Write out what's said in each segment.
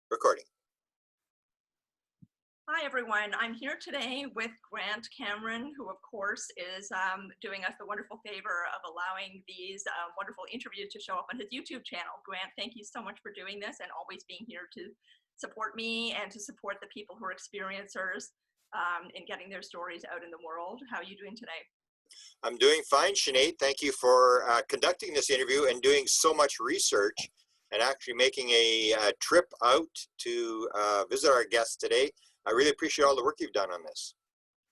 Recording. Hi, everyone. I'm here today with Grant Cameron, who, of course, is doing us the wonderful favor of allowing these wonderful interviews to show up on his YouTube channel. Grant, thank you so much for doing this and always being here to support me and to support the people who are experiencers in getting their stories out in the world. How are you doing today? I'm doing fine, Sinead. Thank you for conducting this interview and doing so much research and actually making a trip out to visit our guests today. I really appreciate all the work you've done on this.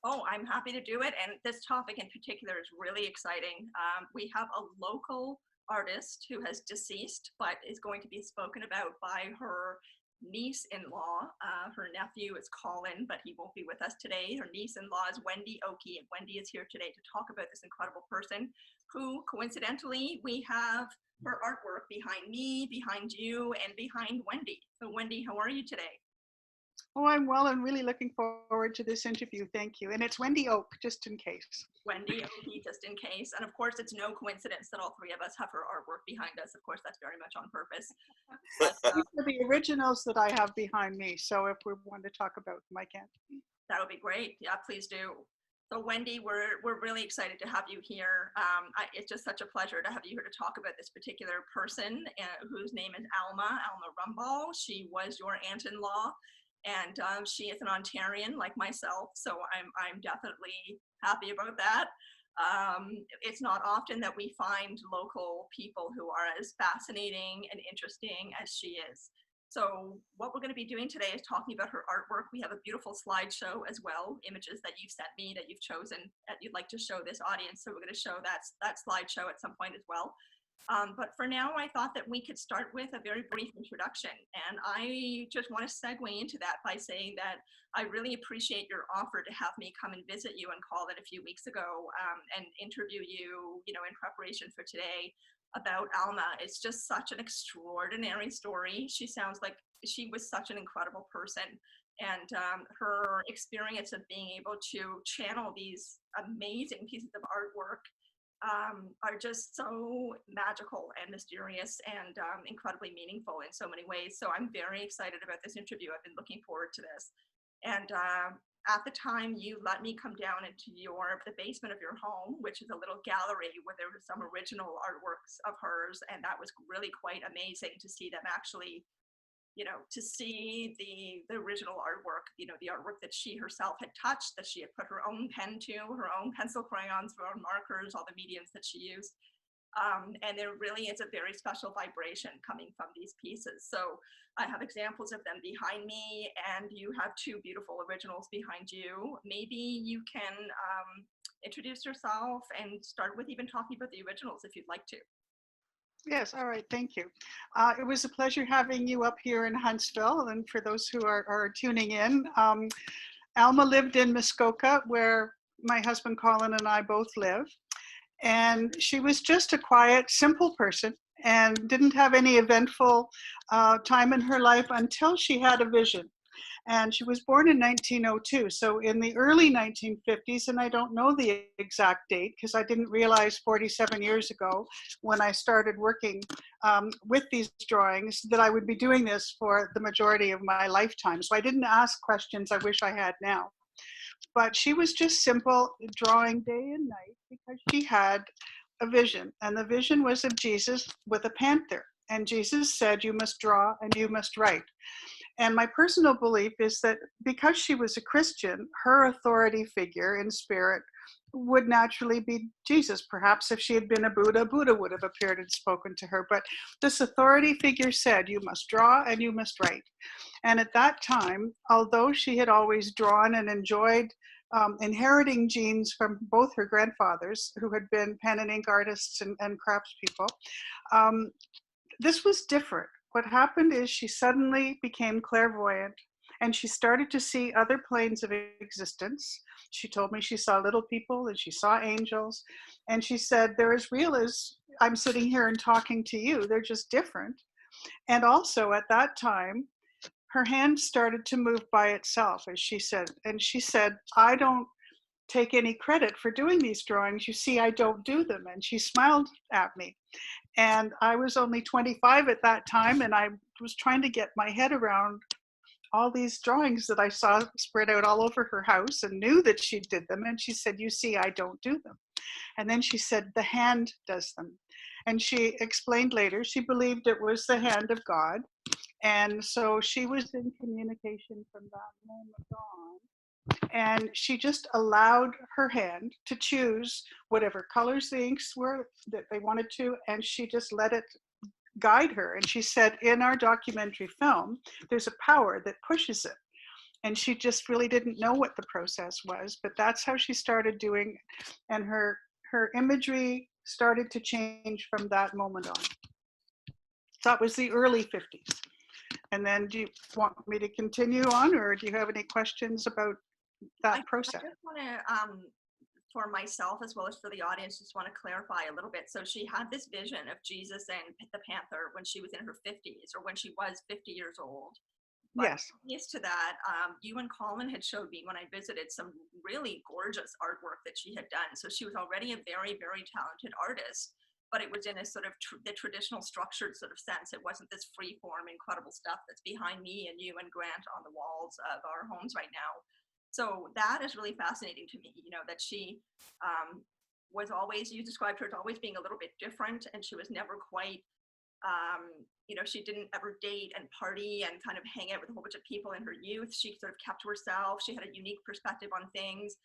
Oh, I'm happy to do it. And this topic in particular is really exciting. We have a local artist who has deceased, but is going to be spoken about by her niece-in-law. Her nephew is Colin, but he won't be with us today. Her niece-in-law is Wendy Oakey, and Wendy is here today to talk about this incredible person who, coincidentally, we have her artwork behind me, behind you, and behind Wendy. So Wendy, how are you today? Oh, I'm well and really looking forward to this interview. Thank you. And it's Wendy Oak, just in case. Wendy Oakey, just in case. And of course, it's no coincidence that all three of us have her artwork behind us. Of course, that's very much on purpose. But, these are the originals that I have behind me. So if we want to talk about them, I can. That would be great. Yeah, please do. So Wendy, we're really excited to have you here. It's just such a pleasure to have you here to talk about this particular person whose name is Alma Rumball. She was your aunt-in-law. And she is an Ontarian like myself, so I'm definitely happy about that. It's not often that we find local people who are as fascinating and interesting as she is. So what we're going to be doing today is talking about her artwork. We have a beautiful slideshow as well, images that you've sent me that you've chosen that you'd like to show this audience. So we're going to show that slideshow at some point as well. But for now, I thought that we could start with a very brief introduction. And I just want to segue into that by saying that I really appreciate your offer to have me come and visit you and call it a few weeks ago and interview you, in preparation for today about Alma. It's just such an extraordinary story. She sounds like she was such an incredible person. And her experience of being able to channel these amazing pieces of artwork are just so magical and mysterious and incredibly meaningful in so many ways. So I'm very excited about this interview. I've been looking forward to this. And at the time you let me come down into the basement of your home, which is a little gallery where there were some original artworks of hers. And that was really quite amazing to see them actually, to see the original artwork, the artwork that she herself had touched, that she had put her own pen to, her own pencil crayons, her own markers, all the mediums that she used. And there really is a very special vibration coming from these pieces. So I have examples of them behind me, and you have two beautiful originals behind you. Maybe you can introduce yourself and start with even talking about the originals if you'd like to. Yes, all right, thank you. It was a pleasure having you up here in Huntsville. And for those who are tuning in, Alma lived in Muskoka, where my husband Colin and I both live. And she was just a quiet, simple person and didn't have any eventful time in her life until she had a vision. And she was born in 1902, so in the early 1950s, and I don't know the exact date because I didn't realize 47 years ago when I started working with these drawings that I would be doing this for the majority of my lifetime. So I didn't ask questions I wish I had now. But she was just simple, drawing day and night because she had a vision. And the vision was of Jesus with a panther. And Jesus said, "You must draw and you must write." And my personal belief is that because she was a Christian, her authority figure in spirit would naturally be Jesus. Perhaps if she had been a Buddha, Buddha would have appeared and spoken to her. But this authority figure said, "You must draw and you must write." And at that time, although she had always drawn and enjoyed inheriting genes from both her grandfathers, who had been pen and ink artists and craftspeople, this was different. What happened is she suddenly became clairvoyant and she started to see other planes of existence. She told me she saw little people and she saw angels. And she said, they're as real as I'm sitting here and talking to you. They're just different. And also at that time, her hand started to move by itself, as she said. And she said, I don't take any credit for doing these drawings. You see, I don't do them. And she smiled at me. And I was only 25 at that time, and I was trying to get my head around all these drawings that I saw spread out all over her house, and knew that she did them. And she said, you see, I don't do them. And then she said, the hand does them. And she explained later, she believed it was the hand of God. And so she was in communication from that moment on. And she just allowed her hand to choose whatever colors the inks were that they wanted to, and she just let it guide her. And she said, in our documentary film, there's a power that pushes it. And she just really didn't know what the process was, but that's how she started doing it. And her imagery started to change from that moment on. That was the early 50s. And then do you want me to continue on, or do you have any questions about that process? I just want to, for myself as well as for the audience, just want to clarify a little bit. So she had this vision of Jesus and the Panther when she was in her 50s, or when she was 50 years old. But Yes. previous to that, you and Colin had showed me when I visited some really gorgeous artwork that she had done. So she was already a very, very talented artist, but it was in a sort of the traditional structured sort of sense. It wasn't this free form, incredible stuff that's behind me and you and Grant on the walls of our homes right now. So that is really fascinating to me, you know, that she was always, you described her as always being a little bit different, and she was never quite, you know, she didn't ever date and party and kind of hang out with a whole bunch of people in her youth. She sort of kept to herself. She had a unique perspective on things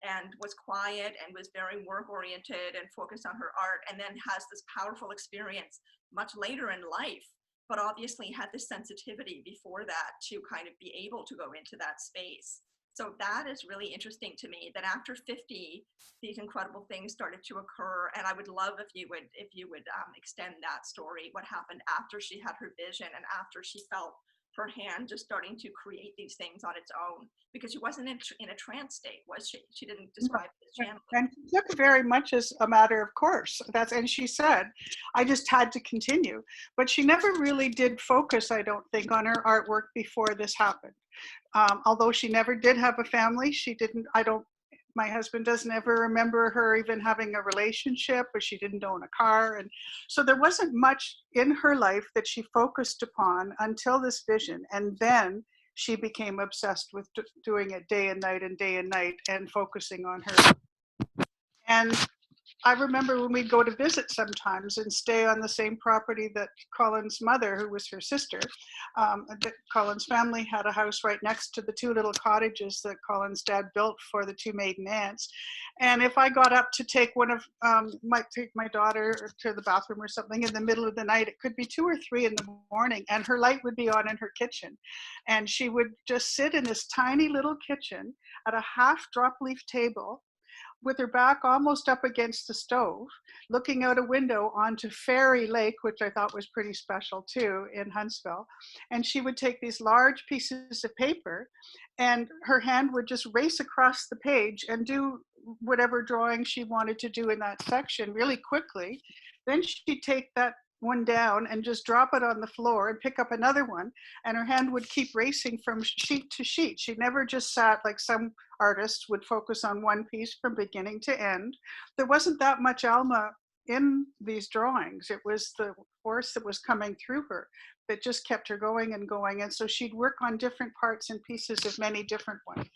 and was quiet and was very work oriented and focused on her art, and then has this powerful experience much later in life, but obviously had this sensitivity before that to kind of be able to go into that space. So that is really interesting to me, that after 50, these incredible things started to occur. And I would love if you would extend that story, what happened after she had her vision and after she felt her hand just starting to create these things on its own, because she wasn't in a trance state, was she? She didn't describe it as channeling. And she took it very much as a matter of course. And she said, I just had to continue. But she never really did focus, I don't think, on her artwork before this happened. Although she never did have a family, she didn't, my husband doesn't ever remember her even having a relationship, or she didn't own a car. And so there wasn't much in her life that she focused upon until this vision. And then she became obsessed with doing it day and night and focusing on her. And I remember when we'd go to visit sometimes and stay on the same property that Colin's mother, who was her sister, that Colin's family had a house right next to the two little cottages that Colin's dad built for the two maiden aunts. And if I got up to take might take my daughter to the bathroom or something in the middle of the night, it could be 2 or 3 in the morning, and her light would be on in her kitchen. And she would just sit in this tiny little kitchen at a half drop leaf table, with her back almost up against the stove, looking out a window onto Fairy Lake, which I thought was pretty special too, in Huntsville. And she would take these large pieces of paper, and her hand would just race across the page and do whatever drawing she wanted to do in that section really quickly. Then she'd take that one down and just drop it on the floor and pick up another one, and her hand would keep racing from sheet to sheet. She never just sat like some artists would focus on one piece from beginning to end. There wasn't that much Alma in these drawings. It was the force that was coming through her that just kept her going and going. And so she'd work on different parts and pieces of many different ones.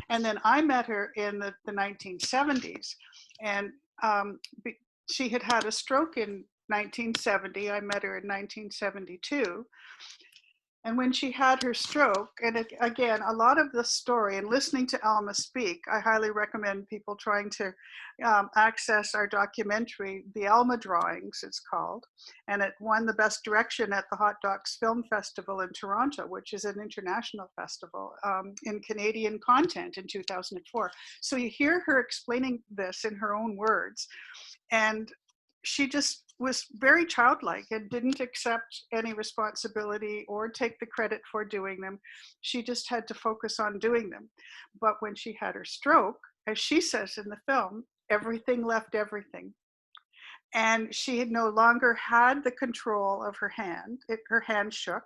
And then I met her in the 1970s, and she had had a stroke in 1970. I met her in 1972. And when she had her stroke, and again, a lot of the story and listening to Alma speak, I highly recommend people trying to access our documentary, The Alma Drawings, it's called. And it won the Best Direction at the Hot Docs Film Festival in Toronto, which is an international festival in Canadian content in 2004. So you hear her explaining this in her own words. And she just was very childlike and didn't accept any responsibility or take the credit for doing them. She just had to focus on doing them. But when she had her stroke, as she says in the film, everything left everything. And she had no longer had the control of her hand. Her hand shook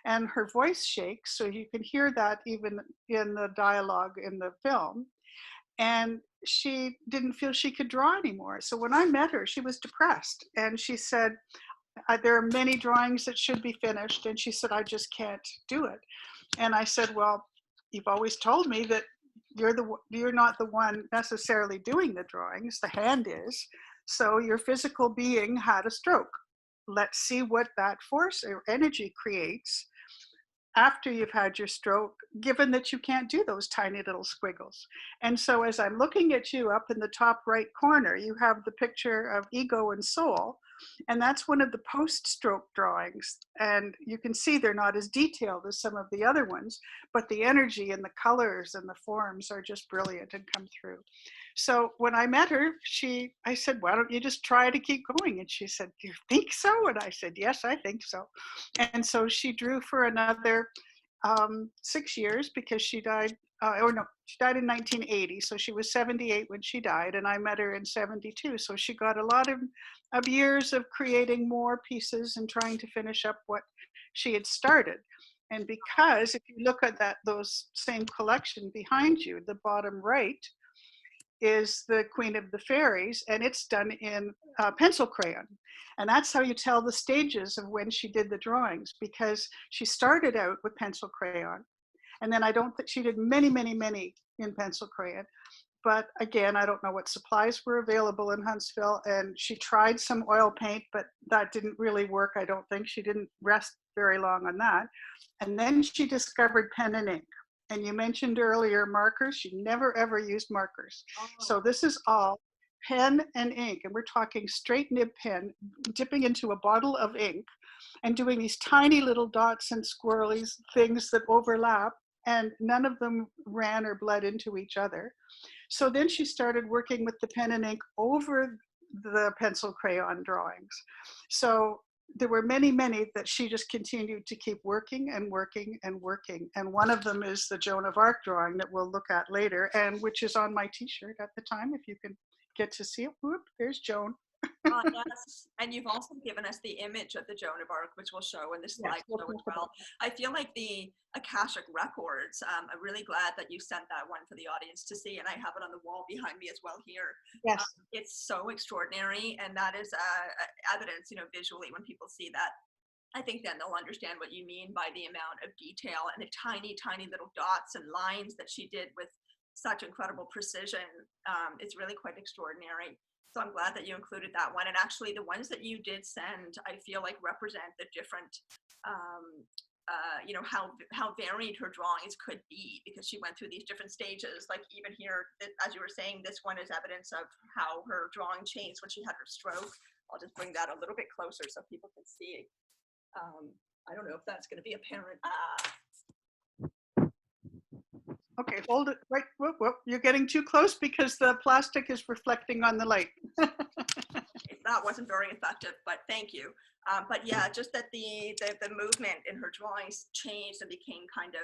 and her voice shakes. So you can hear that even in the dialogue in the film. and she didn't feel she could draw anymore. So when I met her, she was depressed, and she said, there are many drawings that should be finished. And she said, I just can't do it. And I said, well, you've always told me that you're not the one necessarily doing the drawings, the hand is. So your physical being had a stroke. Let's see what that force or energy creates after you've had your stroke, given that you can't do those tiny little squiggles. And so as I'm looking at you up in the top right corner, you have the picture of ego and soul. And that's one of the post-stroke drawings. And you can see they're not as detailed as some of the other ones, but the energy and the colors and the forms are just brilliant and come through. So when I met her, I said, why don't you just try to keep going? And she said, do you think so? And I said, yes, I think so. And so she drew for another 6 years, because she died, she died in 1980. So she was 78 when she died, and I met her in 72. So she got a lot of years of creating more pieces and trying to finish up what she had started. And because if you look at those same collection behind you, the bottom right is the Queen of the Fairies, and it's done in pencil crayon. And that's how you tell the stages of when she did the drawings, because she started out with pencil crayon. And then I don't think she did many, many, many in pencil crayon. But again, I don't know what supplies were available in Huntsville. And she tried some oil paint, but that didn't really work, I don't think. She didn't rest very long on that. And then she discovered pen and ink. And you mentioned earlier markers. She never ever used markers. Oh. So this is all pen and ink. And we're talking straight nib pen, dipping into a bottle of ink and doing these tiny little dots and squirrelies, things that overlap, and none of them ran or bled into each other. So then she started working with the pen and ink over the pencil crayon drawings. So there were many, many that she just continued to keep working and working and working. And one of them is the Joan of Arc drawing that we'll look at later, and which is on my t-shirt at the time, if you can get to see it. Whoop, there's Joan. Yes. And you've also given us the image of the Joan of Arc, which we'll show in this slideshow as well. I feel like the Akashic Records, I'm really glad that you sent that one for the audience to see, and I have it on the wall behind me as well here. Yes. It's so extraordinary, and that is evidence, visually when people see that. I think then they'll understand what you mean by the amount of detail and the tiny, tiny little dots and lines that she did with such incredible precision. It's really quite extraordinary. So I'm glad that you included that one. And actually the ones that you did send, I feel like represent the different, how varied her drawings could be, because she went through these different stages. Like even here, as you were saying, this one is evidence of how her drawing changed when she had her stroke. I'll just bring that a little bit closer so people can see. I don't know if that's going to be apparent. Okay, hold it. Right, whoop, whoop. You're getting too close because the plastic is reflecting on the light. That wasn't very effective, but thank you. But yeah, just that the movement in her drawings changed and became kind of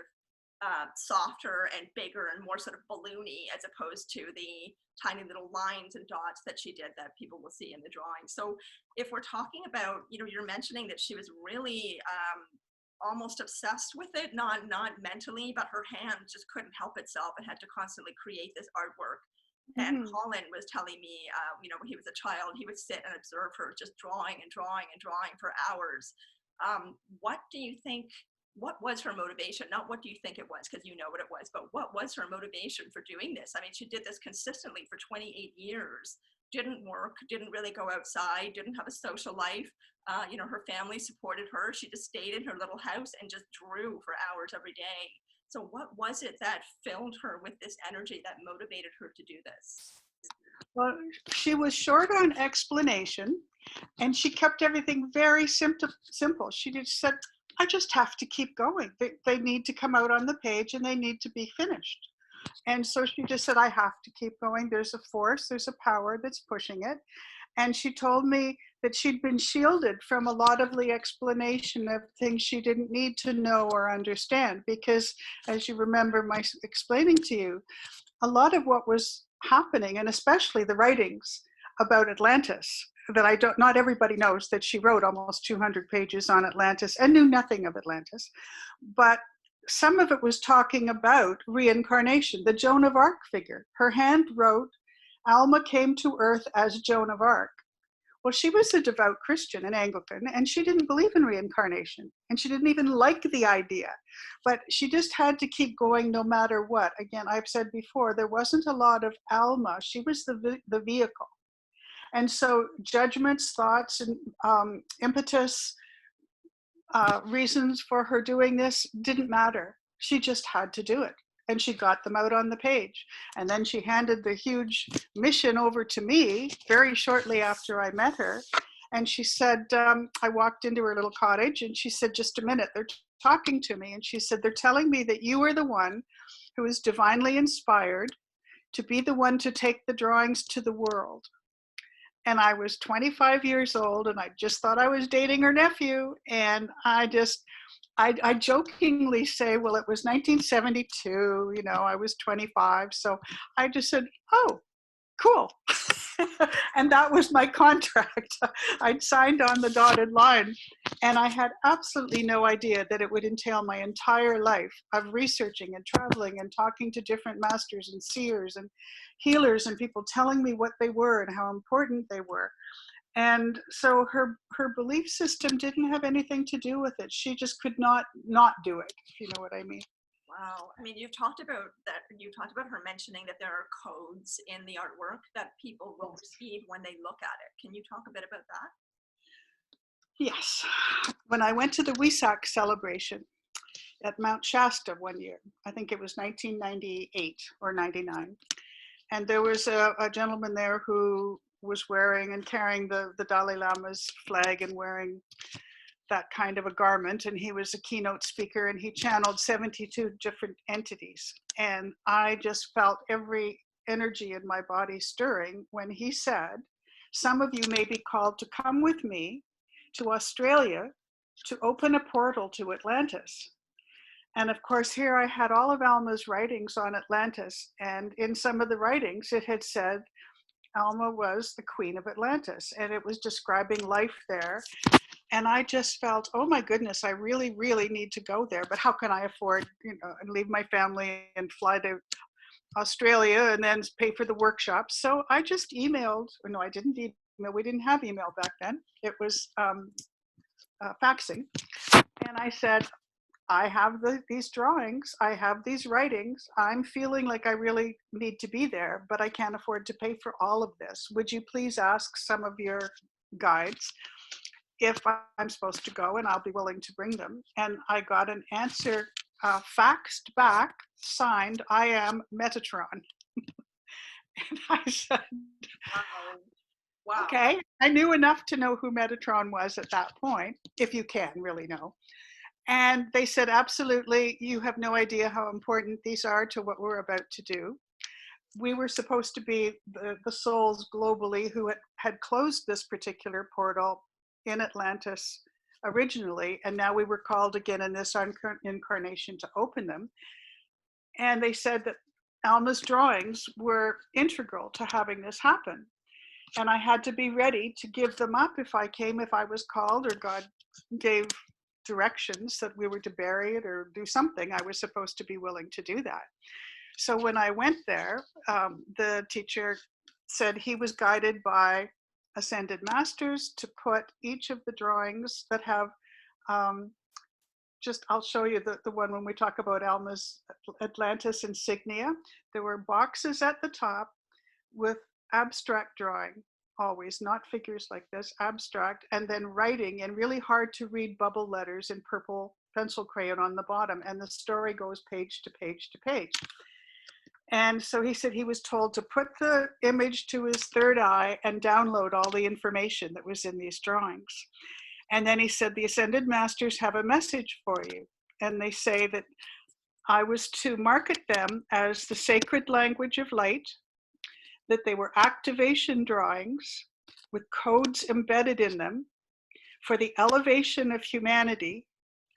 softer and bigger and more sort of balloony, as opposed to the tiny little lines and dots that she did that people will see in the drawing. So if we're talking about, you're mentioning that she was really almost obsessed with it, not mentally, but her hand just couldn't help itself and had to constantly create this artwork. And Colin was telling me, when he was a child, he would sit and observe her just drawing and drawing and drawing for hours. What do you think, what was her motivation? Not what do you think it was, because you know what it was, but what was her motivation for doing this? I mean, she did this consistently for 28 years, didn't work, didn't really go outside, didn't have a social life. Her family supported her. She just stayed in her little house and just drew for hours every day. So what was it that filled her with this energy that motivated her to do this? Well, she was short on explanation, and she kept everything very simple. She just said, I just have to keep going. They need to come out on the page and they need to be finished. And so she just said, I have to keep going. There's a force, there's a power that's pushing it. And she told me that she'd been shielded from a lot of the explanation of things she didn't need to know or understand, because as you remember my explaining to you, a lot of what was happening, and especially the writings about Atlantis, that not everybody knows that she wrote almost 200 pages on Atlantis and knew nothing of Atlantis. But some of it was talking about reincarnation, the Joan of Arc figure. Her hand wrote, Alma came to earth as Joan of Arc. Well, she was a devout Christian and Anglican, and she didn't believe in reincarnation, and she didn't even like the idea. But she just had to keep going no matter what. Again, I've said before, there wasn't a lot of Alma. She was the vehicle. And so judgments, thoughts, and impetus, reasons for her doing this didn't matter. She just had to do it. And she got them out on the page. And then she handed the huge mission over to me very shortly after I met her. And she said, I walked into her little cottage and she said, just a minute, they're talking to me. And she said, they're telling me that you are the one who is divinely inspired to be the one to take the drawings to the world. And I was 25 years old and I just thought I was dating her nephew. And I jokingly say, well, it was 1972, I was 25. So I just said, oh, cool. And that was my contract. I'd signed on the dotted line. And I had absolutely no idea that it would entail my entire life of researching and traveling and talking to different masters and seers and healers and people telling me what they were and how important they were. And so her belief system didn't have anything to do with it. She just could not do it, if you know what I mean. Wow. I mean, you've talked about that. You talked about her mentioning that there are codes in the artwork that people will receive when they look at it. Can you talk a bit about that? Yes. When I went to the Wesak celebration at Mount Shasta one year, I think it was 1998 or 99, and there was a gentleman there who was wearing and carrying the Dalai Lama's flag and wearing that kind of a garment, and he was a keynote speaker and he channeled 72 different entities. And I just felt every energy in my body stirring when he said, some of you may be called to come with me to Australia to open a portal to Atlantis. And of course, here I had all of Alma's writings on Atlantis, and in some of the writings it had said Alma was the queen of Atlantis, and it was describing life there. And I just felt, oh my goodness, I really, really need to go there. But how can I afford, and leave my family and fly to Australia and then pay for the workshops? So I just emailed. No, I didn't email. We didn't have email back then. It was faxing. And I said, I have these drawings. I have these writings. I'm feeling like I really need to be there, but I can't afford to pay for all of this. Would you please ask some of your guides if I'm supposed to go, and I'll be willing to bring them. And I got an answer faxed back, signed, I am Metatron. And I said, wow. Okay, I knew enough to know who Metatron was at that point, if you can really know. And they said, absolutely, you have no idea how important these are to what we're about to do. We were supposed to be the souls globally who had closed this particular portal in Atlantis originally, and now we were called again in this incarnation to open them. And they said that Alma's drawings were integral to having this happen. And I had to be ready to give them up if I was called, or God gave directions that we were to bury it or do something. I was supposed to be willing to do that. So when I went there, the teacher said he was guided by ascended masters to put each of the drawings that have, I'll show you the one when we talk about Alma's Atlantis insignia. There were boxes at the top with abstract drawing, always, not figures like this, abstract, and then writing in really hard to read bubble letters in purple pencil crayon on the bottom. And the story goes page to page to page. And so he said he was told to put the image to his third eye and download all the information that was in these drawings. And then he said, the Ascended Masters have a message for you. And they say that I was to market them as the sacred language of light, that they were activation drawings with codes embedded in them for the elevation of humanity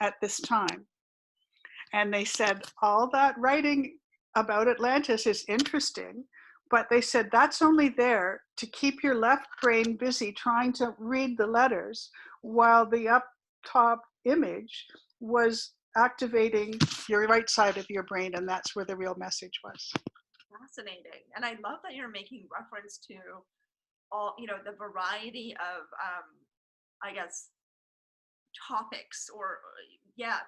at this time. And they said all that writing about Atlantis is interesting, but they said that's only there to keep your left brain busy trying to read the letters, while the up top image was activating your right side of your brain, and that's where the real message was. Fascinating. And I love that you're making reference to all, the variety of, I guess, topics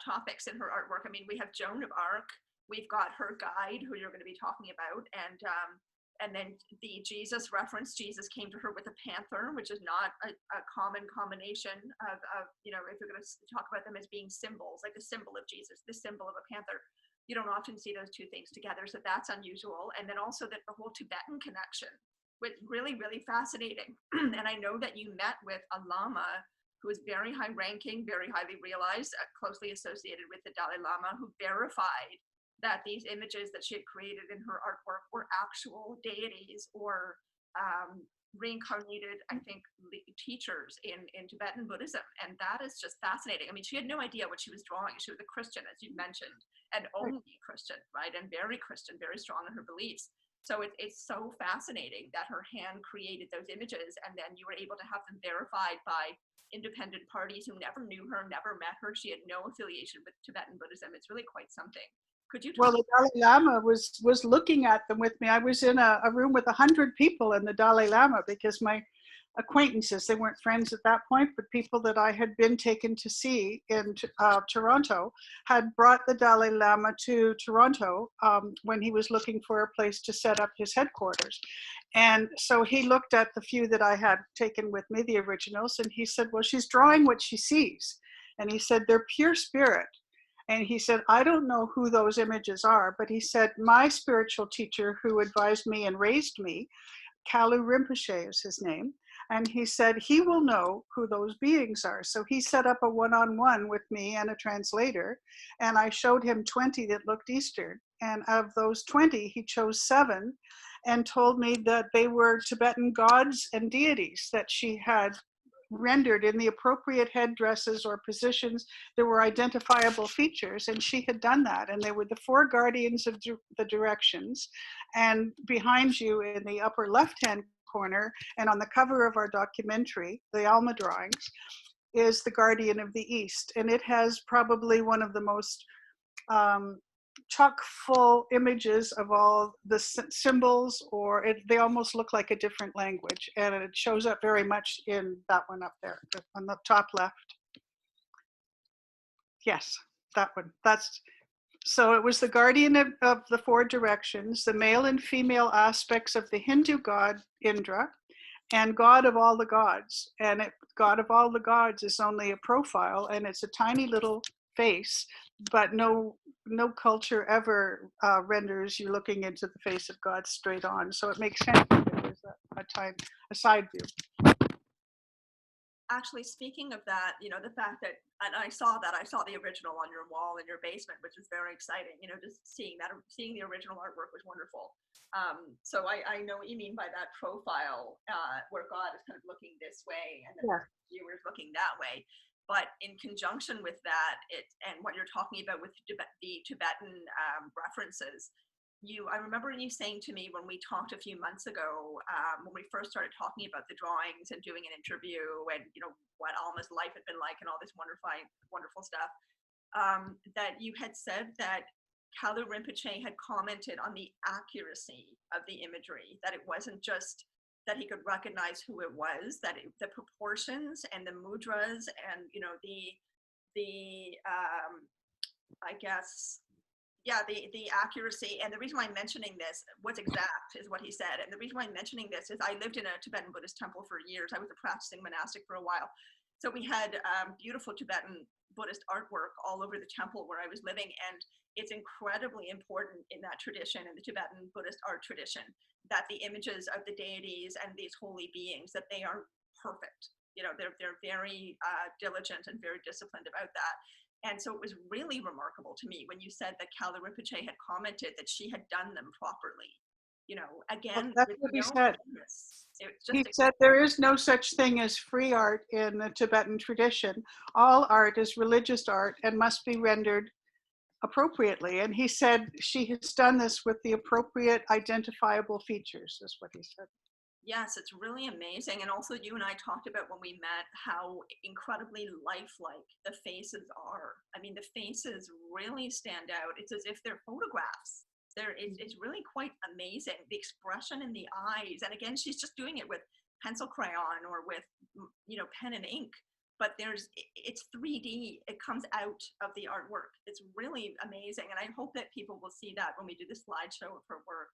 topics in her artwork. I mean, we have Joan of Arc, we've got her guide, who you're going to be talking about, and then the Jesus reference. Jesus came to her with a panther, which is not a common combination of, if you're going to talk about them as being symbols, like the symbol of Jesus, the symbol of a panther. You don't often see those two things together, so that's unusual. And then also that the whole Tibetan connection, was really, really fascinating. And I know that you met with a lama who is very high ranking, very highly realized, closely associated with the Dalai Lama, who verified that these images that she had created in her artwork were actual deities or reincarnated, I think, teachers in Tibetan Buddhism. And that is just fascinating. I mean, she had no idea what she was drawing. She was a Christian, as you mentioned, and only Christian, right? And very Christian, very strong in her beliefs. So it's so fascinating that her hand created those images, and then you were able to have them verified by independent parties who never knew her, never met her. She had no affiliation with Tibetan Buddhism. It's really quite something. Could you talk? Well, the Dalai Lama was looking at them with me. I was in a room with 100 people and the Dalai Lama, because my acquaintances, they weren't friends at that point, but people that I had been taken to see in Toronto had brought the Dalai Lama to Toronto when he was looking for a place to set up his headquarters. And so he looked at the few that I had taken with me, the originals, and he said, well, she's drawing what she sees. And he said, they're pure spirit. And he said, I don't know who those images are, but he said, my spiritual teacher who advised me and raised me, Kalu Rinpoche is his name, and he said he will know who those beings are. So he set up a one-on-one with me and a translator, and I showed him 20 that looked Eastern. And of those 20, he chose 7 and told me that they were Tibetan gods and deities that she had rendered in the appropriate headdresses or positions. There were identifiable features, and she had done that. And they were the 4 guardians of the directions. And behind you in the upper left-hand corner, and on the cover of our documentary, the Alma drawings, is the guardian of the East. And it has probably one of the most chock full images of all the symbols, or they almost look like a different language, and it shows up very much in that one up there on the top left. Yes, that one. So it was the guardian of the 4 directions, the male and female aspects of the Hindu god Indra, and God of all the gods. And God of all the gods is only a profile, and it's a tiny little face, but no culture ever renders you looking into the face of God straight on. So it makes sense that there's a side view. Actually, speaking of that, the fact that, and I saw the original on your wall in your basement, which is very exciting. Just seeing the original artwork was wonderful. So I know what you mean by that profile, where God is kind of looking this way and the viewers looking that way. But in conjunction with that, and what you're talking about with the Tibetan references, I remember you saying to me when we talked a few months ago, when we first started talking about the drawings and doing an interview, and what Alma's life had been like and all this wonderful stuff, that you had said that Kalu Rinpoche had commented on the accuracy of the imagery, that it wasn't just that he could recognize who it was, that the proportions and the mudras and the accuracy. And the reason why I'm mentioning this, what's exact is what he said. And the reason why I'm mentioning this is I lived in a Tibetan Buddhist temple for years. I was a practicing monastic for a while. So we had beautiful Tibetan Buddhist artwork all over the temple where I was living. And it's incredibly important in that tradition, in the Tibetan Buddhist art tradition, that the images of the deities and these holy beings, that they are perfect. They're very diligent and very disciplined about that. And so it was really remarkable to me when you said that Kalu Rinpoche had commented that she had done them properly. Again, that's what he said. He said there is no such thing as free art in the Tibetan tradition. All art is religious art and must be rendered appropriately. And he said she has done this with the appropriate identifiable features, is what he said. Yes, it's really amazing. And also, you and I talked about when we met how incredibly lifelike the faces are. I mean, the faces really stand out. It's as if they're photographs. It's really quite amazing. The expression in the eyes. And again, she's just doing it with pencil crayon or with, pen and ink. But it's 3D. It comes out of the artwork. It's really amazing. And I hope that people will see that when we do the slideshow of her work.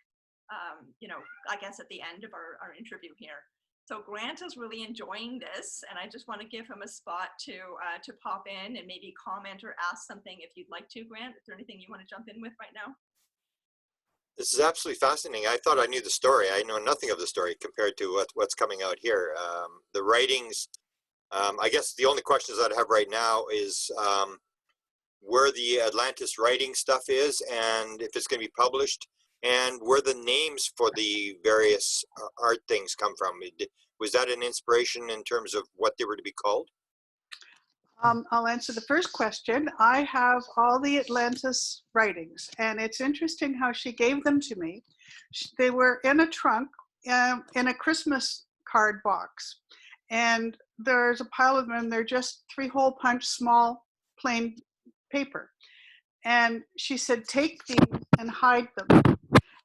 I guess at the end of our interview here. So Grant is really enjoying this, and I just want to give him a spot to pop in and maybe comment or ask something if you'd like to, Grant. Is there anything you want to jump in with right now? This is absolutely fascinating. I thought I knew the story. I know nothing of the story compared to what's coming out here. The writings, I guess the only questions I'd have right now is where the Atlantis writing stuff is and if it's going to be published, and where the names for the various art things come from. Was that an inspiration in terms of what they were to be called? I'll answer the first question. I have all the Atlantis writings, and it's interesting how she gave them to me. They were in a trunk in a Christmas card box, and there's a pile of them. They're just 3-hole punch, small, plain paper. And she said, take these and hide them.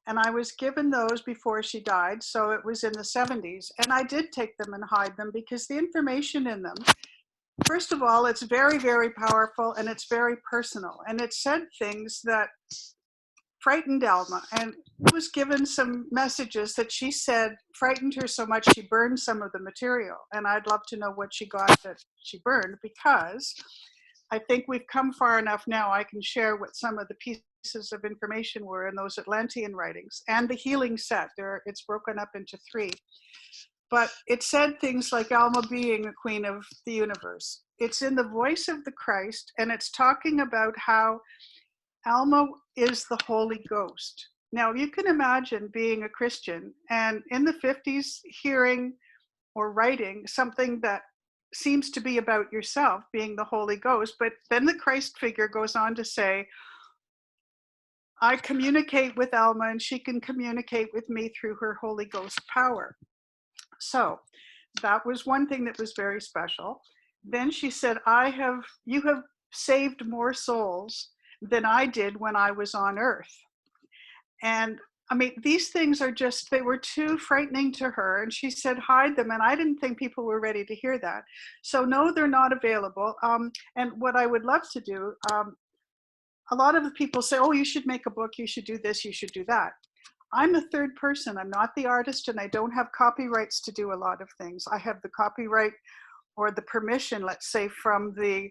And I was given those before she died, so it was in the 70s. And I did take them and hide them because the information in them, first of all, it's very, very powerful and it's very personal. And it said things that frightened Alma. And was given some messages that she said frightened her so much she burned some of the material. And I'd love to know what she got that she burned, because I think we've come far enough now. I can share what some of the pieces of information were in those Atlantean writings and the healing set. It's broken up into 3. But it said things like Alma being the queen of the universe. It's in the voice of the Christ, and it's talking about how Alma is the Holy Ghost. Now, you can imagine being a Christian and in the 50s hearing or writing something that seems to be about yourself being the Holy Ghost, but then the Christ figure goes on to say, I communicate with Alma and she can communicate with me through her Holy Ghost power. So that was one thing that was very special. Then she said, you have saved more souls than I did when I was on earth. And I mean, these things are just, they were too frightening to her. And she said, hide them. And I didn't think people were ready to hear that. So no, they're not available. And what I would love to do, a lot of the people say, oh, you should make a book, you should do this, you should do that. I'm a third person. I'm not the artist, and I don't have copyrights to do a lot of things. I have the copyright or the permission, let's say, from the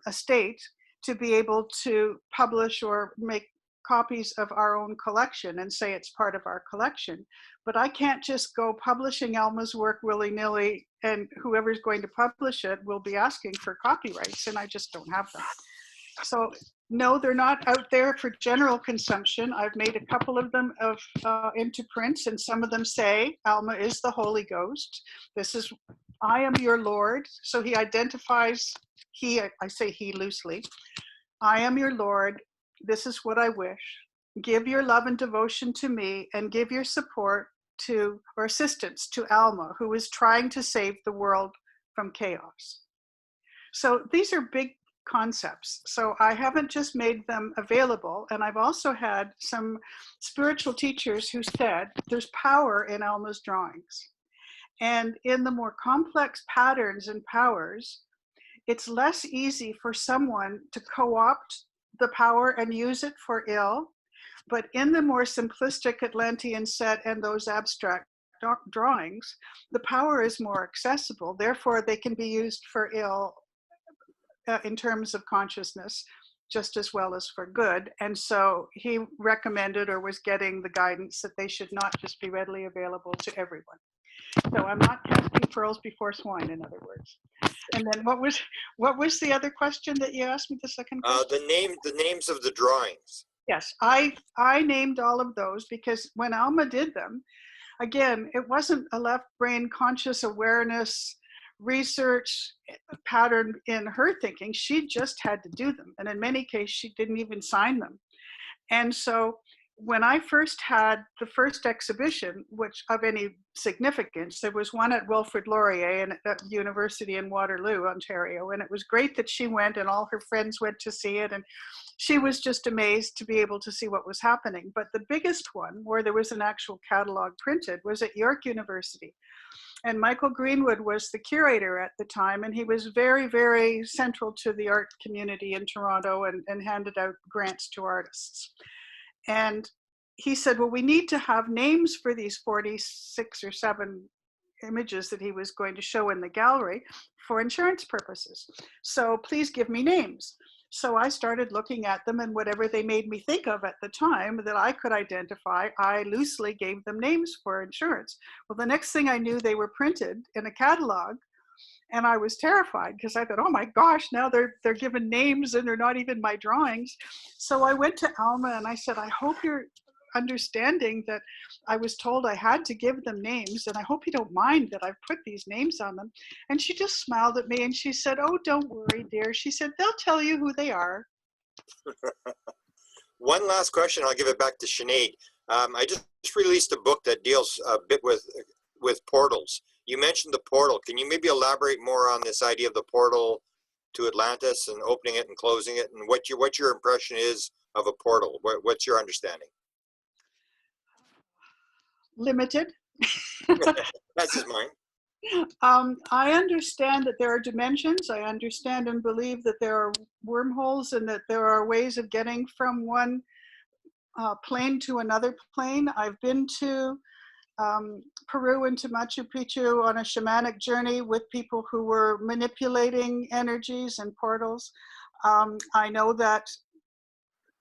estate to be able to publish or make copies of our own collection and say it's part of our collection. But I can't just go publishing Alma's work willy-nilly, and whoever's going to publish it will be asking for copyrights, and I just don't have them. So no, they're not out there for general consumption. I've made a couple of them into prints, and some of them say, Alma is the Holy Ghost. This is, I am your Lord. So he identifies, I say he loosely, I am your Lord. This is what I wish. Give your love and devotion to me, and give your support to, or assistance to Alma, who is trying to save the world from chaos. So these are big concepts. So I haven't just made them available, and I've also had some spiritual teachers who said there's power in Alma's drawings. And in the more complex patterns and powers, it's less easy for someone to co-opt the power and use it for ill. But in the more simplistic Atlantean set and those abstract drawings, the power is more accessible. Therefore, they can be used for ill in terms of consciousness, just as well as for good. And so he recommended, or was getting the guidance, that they should not just be readily available to everyone. So I'm not casting pearls before swine, in other words. And then what was the other question that you asked me, the second question? The names of the drawings. Yes, I named all of those because when Alma did them, again, it wasn't a left brain conscious awareness research pattern in her thinking. She just had to do them. And in many cases, she didn't even sign them. And so when I first had the first exhibition, which of any significance, there was one at Wilfrid Laurier at University in Waterloo, Ontario, and it was great that she went and all her friends went to see it, and she was just amazed to be able to see what was happening. But the biggest one, where there was an actual catalog printed, was at York University. And Michael Greenwood was the curator at the time, and he was very, very central to the art community in Toronto and handed out grants to artists. And he said, well, we need to have names for these 46 or 7 images that he was going to show in the gallery for insurance purposes. So please give me names. So I started looking at them, and whatever they made me think of at the time that I could identify, I loosely gave them names for insurance. Well, the next thing I knew, they were printed in a catalog, and I was terrified because I thought, oh my gosh, now they're given names and they're not even my drawings. So I went to Alma and I said, I hope you're understanding that I was told I had to give them names, and I hope you don't mind that I've put these names on them. And she just smiled at me and she said, oh, don't worry, dear. She said, they'll tell you who they are. One last question, I'll give it back to Sinead. I just released a book that deals a bit with portals. You mentioned the portal. Can you maybe elaborate more on this idea of the portal to Atlantis and opening it and closing it, and what your impression is of a portal? What's your understanding? Limited. That's just mine. I understand that there are dimensions. I understand and believe that there are wormholes and that there are ways of getting from one plane to another plane. I've been to Peru and to Machu Picchu on a shamanic journey with people who were manipulating energies and portals. I know that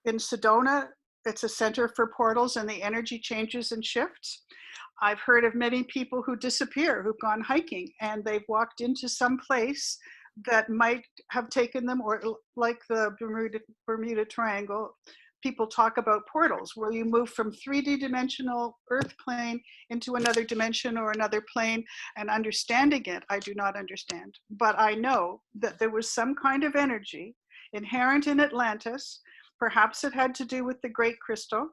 in Sedona, it's a center for portals and the energy changes and shifts. I've heard of many people who disappear, who've gone hiking and they've walked into some place that might have taken them, or like the Bermuda Triangle, people talk about portals where you move from 3D dimensional earth plane into another dimension or another plane, and understanding it, I do not understand. But I know that there was some kind of energy inherent in Atlantis. Perhaps it had to do with the Great Crystal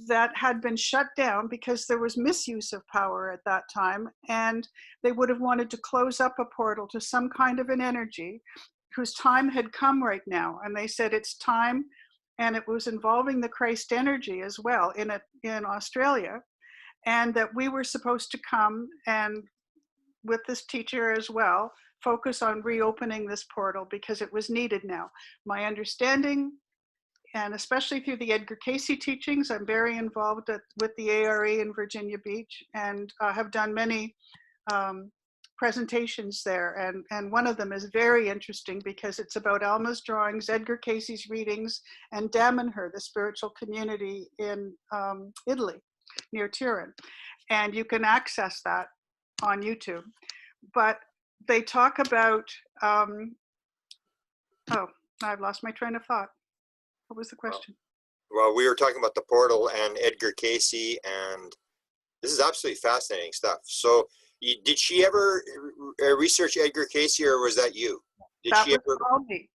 that had been shut down because there was misuse of power at that time, and they would have wanted to close up a portal to some kind of an energy whose time had come right now. And they said it's time, and it was involving the Christ energy as well in Australia, and that we were supposed to come and with this teacher as well, focus on reopening this portal because it was needed now. My understanding, and especially through the Edgar Cayce teachings, I'm very involved with the ARE in Virginia Beach, and have done many presentations there. And one of them is very interesting because it's about Alma's drawings, Edgar Cayce's readings, and Damanhur, the spiritual community in Italy, near Turin. And you can access that on YouTube. But they talk about, oh, I've lost my train of thought. What was the question? Well, we were talking about the portal and Edgar Cayce, and this is absolutely fascinating stuff. So did she ever research Edgar Cayce, or was that you? That was all me.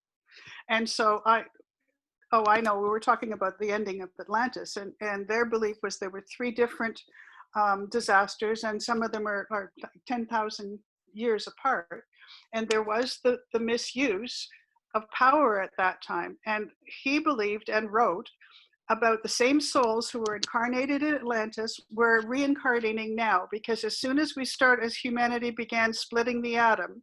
And so I know, we were talking about the ending of Atlantis, and their belief was there were 3 different disasters, and some of them are 10,000 years apart. And there was the misuse of power at that time. And he believed and wrote about the same souls who were incarnated in Atlantis were reincarnating now, because as soon as humanity began splitting the atom,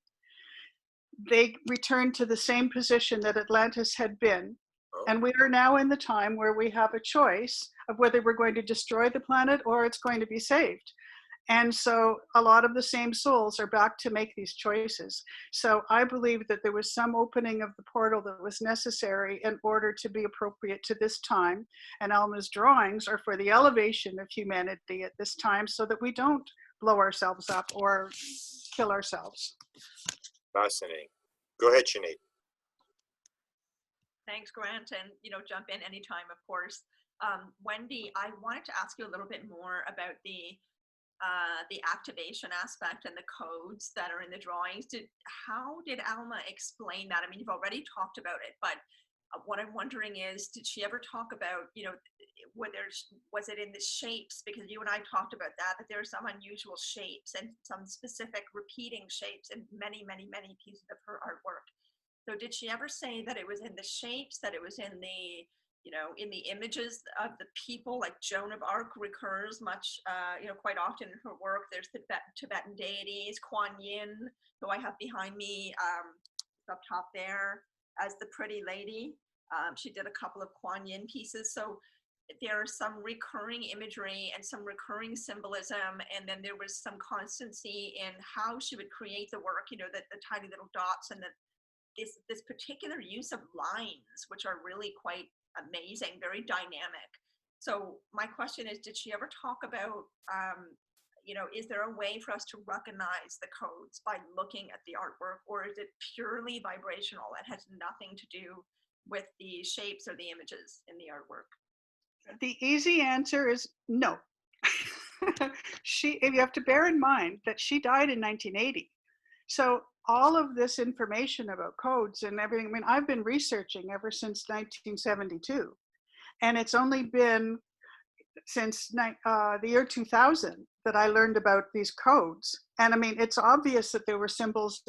they returned to the same position that Atlantis had been. And we are now in the time where we have a choice of whether we're going to destroy the planet or it's going to be saved. And so a lot of the same souls are back to make these choices. So I believe that there was some opening of the portal that was necessary in order to be appropriate to this time. And Alma's drawings are for the elevation of humanity at this time so that we don't blow ourselves up or kill ourselves. Fascinating. Go ahead, Sinead. Thanks, Grant, and jump in anytime, of course. Wendy, I wanted to ask you a little bit more about the activation aspect and the codes that are in the drawings. How did Alma explain that? I mean, you've already talked about it, but what I'm wondering is, did she ever talk about, you know, was it in the shapes? Because you and I talked about that there are some unusual shapes and some specific repeating shapes in many, many, many pieces of her artwork. So did she ever say that it was in the shapes, that it was in the, you know, in the images of the people? Like Joan of Arc recurs much, you know, quite often in her work. There's the Tibetan deities, Kuan Yin, who I have behind me up top there as the pretty lady. She did a couple of Kuan Yin pieces. So there are some recurring imagery and some recurring symbolism. And then there was some constancy in how she would create the work, you know, the tiny little dots and this particular use of lines, which are really quite amazing, very dynamic. So my question is, did she ever talk about, you know, is there a way for us to recognize the codes by looking at the artwork, or is it purely vibrational and has nothing to do with the shapes or the images in the artwork? The easy answer is no. You have to bear in mind that she died in 1980. So all of this information about codes and everything, I mean, I've been researching ever since 1972, and it's only been since the year 2000 that I learned about these codes. And I mean, it's obvious that there were symbols,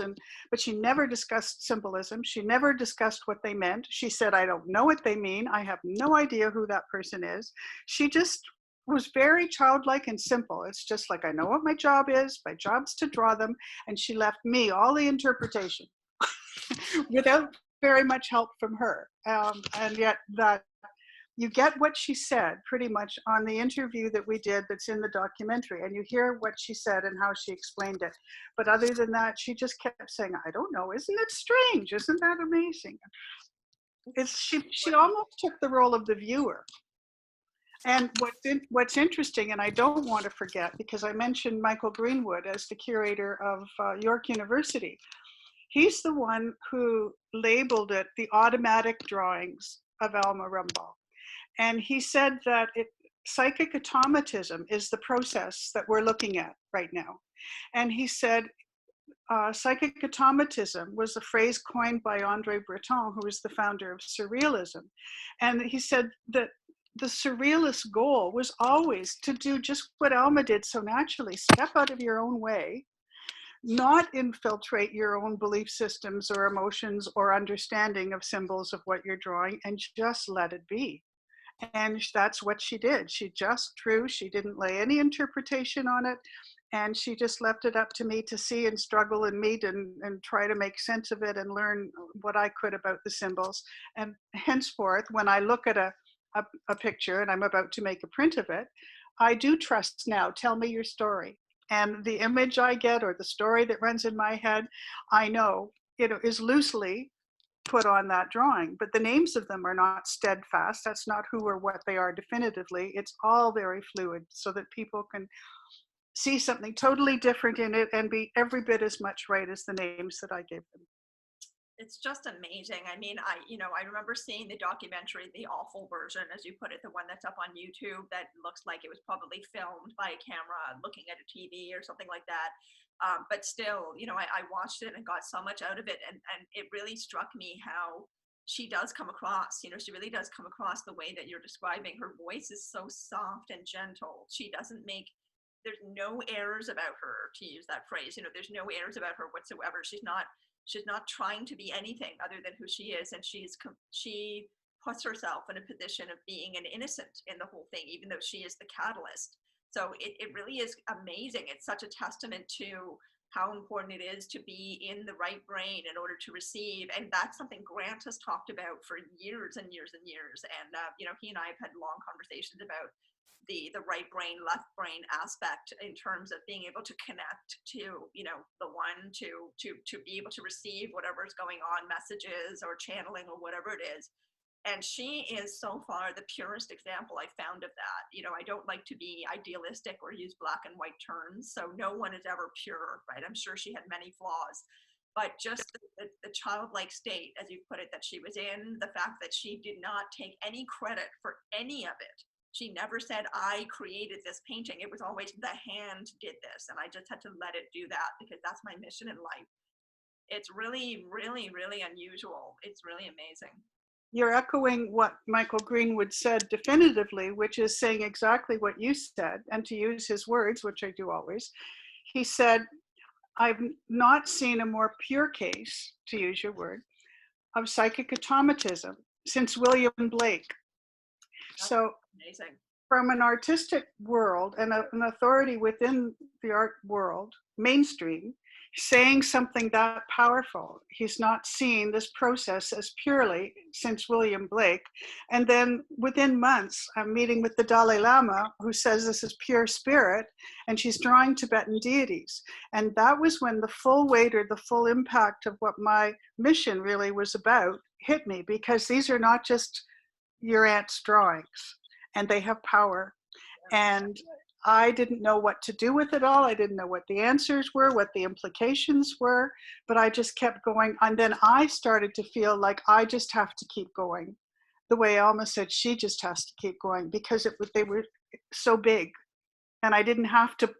but she never discussed symbolism. She never discussed what they meant. She said, I don't know what they mean. I have no idea who that person is. She just was very childlike and simple. It's just like, I know what my job is. My job's to draw them. And she left me all the interpretation without very much help from her. And yet that you get what she said pretty much on the interview that we did that's in the documentary, and you hear what she said and how she explained it. But other than that, she just kept saying, I don't know, isn't it strange? Isn't that amazing? She almost took the role of the viewer. And what's interesting, and I don't want to forget, because I mentioned Michael Greenwood as the curator of York University. He's the one who labeled it the automatic drawings of Alma Rumball. And he said that psychic automatism is the process that we're looking at right now. And he said psychic automatism was a phrase coined by Andre Breton, who was the founder of Surrealism. And he said that the Surrealist goal was always to do just what Alma did so naturally, step out of your own way, not infiltrate your own belief systems or emotions or understanding of symbols of what you're drawing, and just let it be. And that's what she did. She just drew. She didn't lay any interpretation on it. And she just left it up to me to see and struggle and meet and try to make sense of it and learn what I could about the symbols. And henceforth, when I look at a picture and I'm about to make a print of it, I do trust now, tell me your story. And the image I get or the story that runs in my head, I know it is loosely put on that drawing, but the names of them are not steadfast. That's not who or what they are definitively. It's all very fluid so that people can see something totally different in it and be every bit as much right as the names that I gave them. It's just amazing. I mean, I remember seeing the documentary, the awful version, as you put it, the one that's up on YouTube that looks like it was probably filmed by a camera looking at a TV or something like that. But still, you know, I watched it and got so much out of it. And it really struck me how she does come across, you know, she really does come across the way that you're describing. Her voice is so soft and gentle. She doesn't make, there's no airs about her, to use that phrase, you know, there's no airs about her whatsoever. She's not trying to be anything other than who she is. And she puts herself in a position of being an innocent in the whole thing, even though she is the catalyst. So it really is amazing. It's such a testament to how important it is to be in the right brain in order to receive. And that's something Grant has talked about for years and years and years. And, you know, he and I have had long conversations about the right brain, left brain aspect in terms of being able to connect to, you know, the one to be able to receive whatever is going on, messages or channeling or whatever it is. And she is so far the purest example I found of that. You know, I don't like to be idealistic or use black and white terms. So no one is ever pure, right? I'm sure she had many flaws, but just the childlike state, as you put it, that she was in, the fact that she did not take any credit for any of it. She never said, I created this painting. It was always the hand did this. And I just had to let it do that because that's my mission in life. It's really, really, really unusual. It's really amazing. you're echoing what Michael Greenwood said definitively, which is saying exactly what you said. And to use his words, which I do always, he said, I've not seen a more pure case, to use your word, of psychic automatism since William Blake. So Amazing. from an artistic world and an authority within the art world, mainstream, saying something that powerful, he's not seen this process as purely since William Blake. And then within months, I'm meeting with the Dalai Lama, who says this is pure spirit, and she's drawing Tibetan deities. And that was when the full weight or the full impact of what my mission really was about hit me, because these are not just your aunt's drawings, and they have power. And I didn't know what to do with it all. I didn't know what the answers were, what the implications were, but I just kept going. And then I started to feel like I just have to keep going. The way Alma said, she just has to keep going, because they were so big. And I didn't have to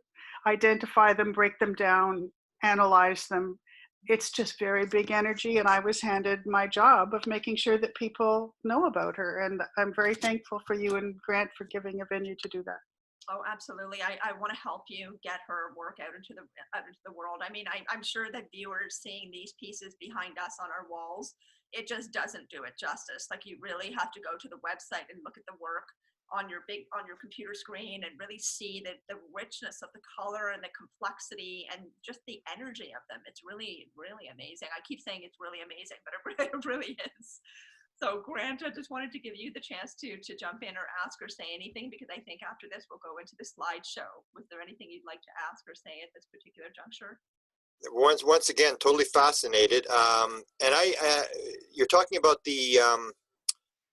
identify them, break them down, analyze them. It's just very big energy. And I was handed my job of making sure that people know about her. And I'm very thankful for you and Grant for giving a venue to do that. Oh, absolutely. I want to help you get her work out into the world. I mean, I'm sure that viewers seeing these pieces behind us on our walls, it just doesn't do it justice. Like, you really have to go to the website and look at the work on your computer screen and really see the richness of the color and the complexity and just the energy of them. It's really, really amazing. I keep saying it's really amazing, but it really is. So Grant, I just wanted to give you the chance to jump in or ask or say anything, because I think after this we'll go into the slideshow. Was there anything you'd like to ask or say at this particular juncture? Once again, totally fascinated. And you're talking about the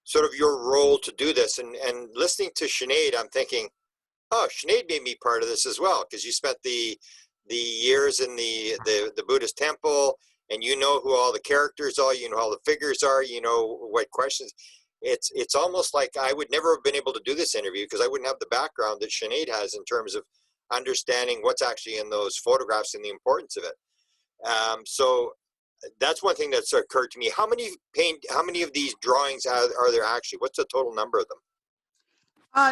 sort of your role to do this, and listening to Sinead, I'm thinking, oh, Sinead made me part of this as well, because you spent the years in the Buddhist temple, and you know who all the characters are, you know how the figures are, you know what questions. It's almost like I would never have been able to do this interview because I wouldn't have the background that Sinead has in terms of understanding what's actually in those photographs and the importance of it. So that's one thing that's occurred to me. How many of these drawings are there actually? What's the total number of them?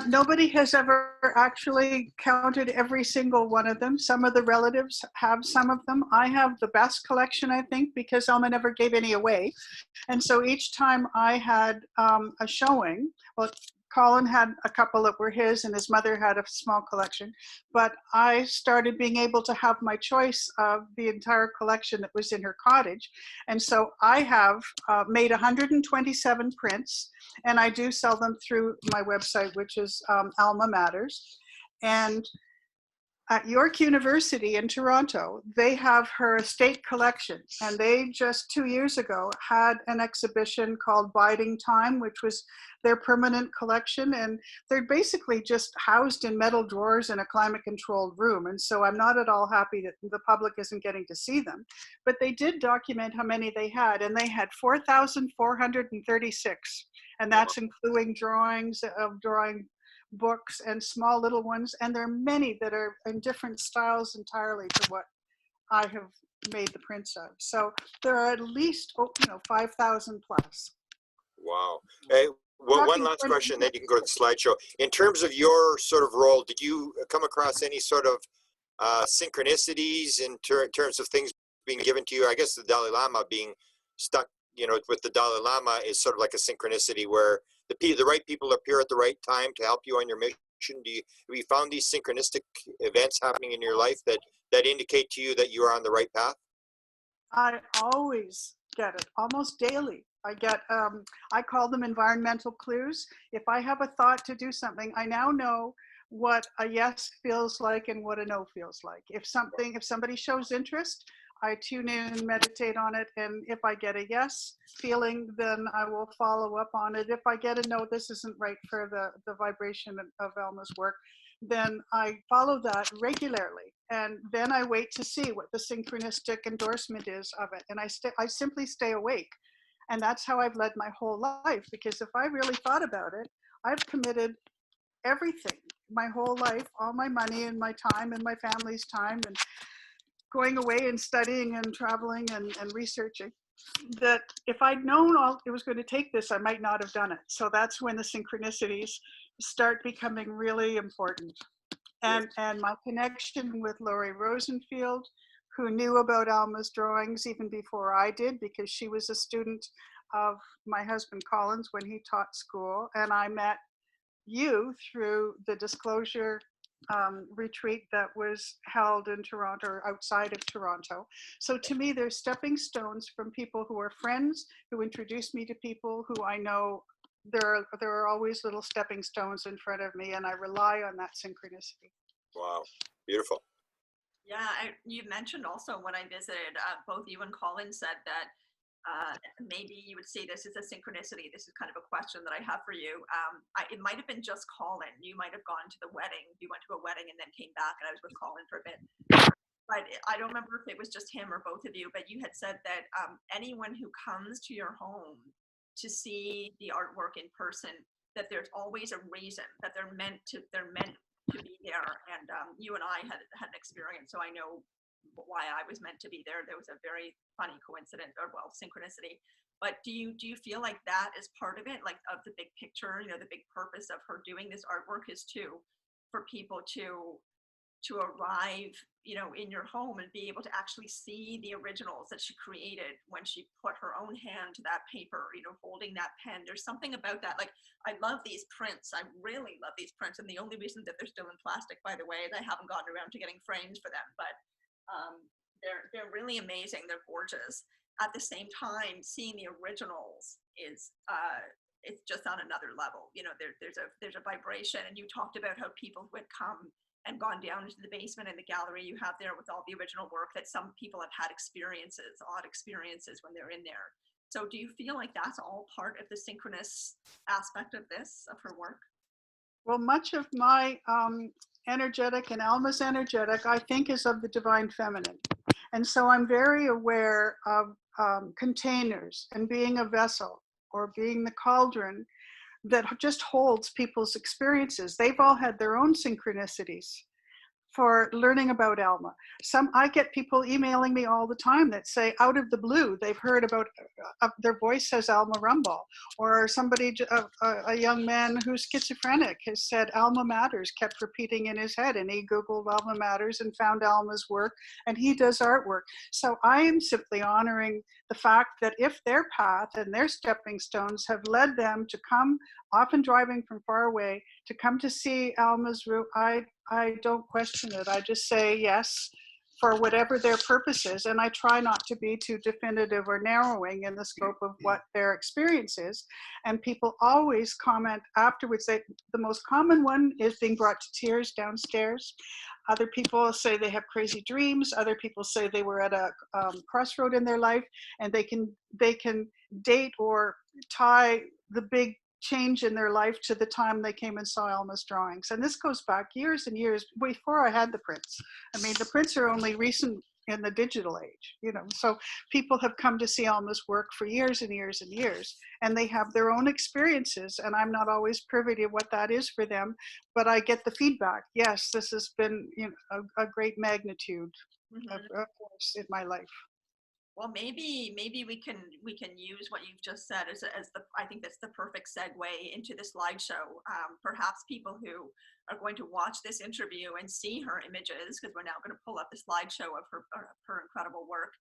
Nobody has ever actually counted every single one of them. Some of the relatives have some of them. I have the best collection, I think, because Alma never gave any away. And so each time I had a showing, well, Colin had a couple that were his, and his mother had a small collection, but I started being able to have my choice of the entire collection that was in her cottage. And so I have made 127 prints, and I do sell them through my website, which is Alma Matters. And at York University in Toronto, they have her estate collection. And they just 2 years ago had an exhibition called Biding Time, which was their permanent collection. And they're basically just housed in metal drawers in a climate controlled room. And so I'm not at all happy that the public isn't getting to see them. But they did document how many they had. And they had 4,436. And that's including drawings of drawing books and small little ones, and there are many that are in different styles entirely to what I have made the prints of. So there are at least 5,000 plus. Wow. Hey, well, one last question, then you can go to the slideshow. In terms of your sort of role, did you come across any sort of synchronicities in terms of things being given to you? I guess the Dalai Lama being stuck, with the Dalai Lama is sort of like a synchronicity where the right people appear at the right time to help you on your mission. Have you found these synchronistic events happening in your life that indicate to you that you are on the right path? I always get it, almost daily. I get, I call them environmental clues. If I have a thought to do something, I now know what a yes feels like and what a no feels like. If somebody shows interest, I tune in and meditate on it. And if I get a yes feeling, then I will follow up on it. If I get a no, this isn't right for the vibration of Alma's work, then I follow that regularly. And then I wait to see what the synchronistic endorsement is of it. And I simply stay awake. And that's how I've led my whole life. Because if I really thought about it, I've committed everything, my whole life, all my money and my time and my family's time, and going away and studying and traveling and researching that if I'd known all it was going to take this, I might not have done it. So that's when the synchronicities start becoming really important. And my connection with Laurie Rosenfield, who knew about Alma's drawings even before I did, because she was a student of my husband Collins when he taught school. And I met you through the disclosure retreat that was held in Toronto or outside of Toronto. So to me, there's stepping stones from people who are friends, who introduce me to people who I know. There are always little stepping stones in front of me, and I rely on that synchronicity. Wow, beautiful. Yeah, you mentioned also when I visited, both you and Colin said that maybe you would see this as a synchronicity. This is kind of a question that I have for you. It might have been just Colin. You might have gone to the wedding. You went to a wedding and then came back, and I was with Colin for a bit. But I don't remember if it was just him or both of you, but you had said that anyone who comes to your home to see the artwork in person, that there's always a reason, that they're meant to be there. And you and I had an experience, so I know why I was meant to be there. There was a very funny coincidence, or well, synchronicity. But do you feel like that is part of it, like of the big picture? You know, the big purpose of her doing this artwork is for people to arrive, you know, in your home and be able to actually see the originals that she created when she put her own hand to that paper, you know, holding that pen. There's something about that. Like, I love these prints. I really love these prints. And the only reason that they're still in plastic, by the way, is I haven't gotten around to getting frames for them, but they're really amazing. They're gorgeous. At the same time, seeing the originals is it's just on another level. You know, there's a vibration. And you talked about how people would come and gone down into the basement and the gallery you have there with all the original work, that some people have had experiences, odd experiences when they're in there. So do you feel like that's all part of the synchronous aspect of this, of her work? Well, much of my energetic and Alma's energetic, I think, is of the divine feminine. And so I'm very aware of containers and being a vessel or being the cauldron that just holds people's experiences. They've all had their own synchronicities for learning about Alma. I get people emailing me all the time that say, out of the blue, they've heard about, their voice says Alma Rumball, or somebody, a young man who's schizophrenic has said Alma Matters, kept repeating in his head, and he Googled Alma Matters and found Alma's work, and he does artwork. So I am simply honoring the fact that if their path and their stepping stones have led them to come, often driving from far away, to come to see Alma's route, I don't question it. I just say yes for whatever their purpose is. And I try not to be too definitive or narrowing in the scope of what their experience is. And people always comment afterwards. The most common one is being brought to tears downstairs. Other people say they have crazy dreams. Other people say they were at a crossroad in their life, and they can date or tie the big change in their life to the time they came and saw Alma's drawings. And this goes back years and years before I had the prints. I mean, the prints are only recent in the digital age, you know, so people have come to see Alma's work for years and years and years, and they have their own experiences, and I'm not always privy to what that is for them, but I get the feedback. Yes, this has been, you know, a great magnitude of course in my life. Well, maybe we can use what you've just said as the, I think that's the perfect segue into the slideshow. Perhaps people who are going to watch this interview and see her images, because we're now going to pull up the slideshow of her incredible work.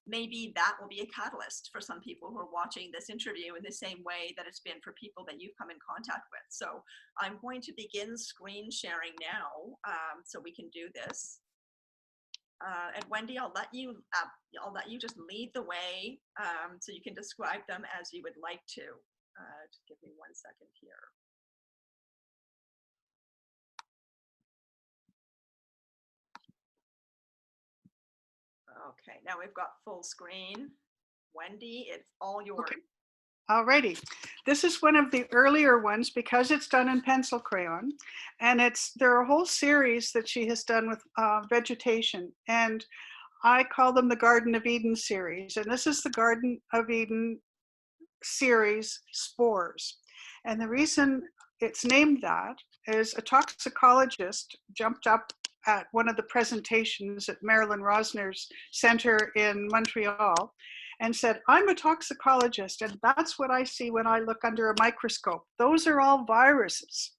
Maybe that will be a catalyst for some people who are watching this interview in the same way that it's been for people that you've come in contact with. So I'm going to begin screen sharing now, so we can do this. And Wendy, I'll let you just lead the way, so you can describe them as you would like to. Just give me 1 second here. Okay, now we've got full screen. Wendy, it's all yours. Okay. Alrighty, this is one of the earlier ones because it's done in pencil crayon, and there are a whole series that she has done with vegetation, and I call them the Garden of Eden series, and this is the Garden of Eden series Spores. And the reason it's named that is a toxicologist jumped up at one of the presentations at Marilyn Rosner's center in Montreal, and said, I'm a toxicologist, and that's what I see when I look under a microscope. Those are all viruses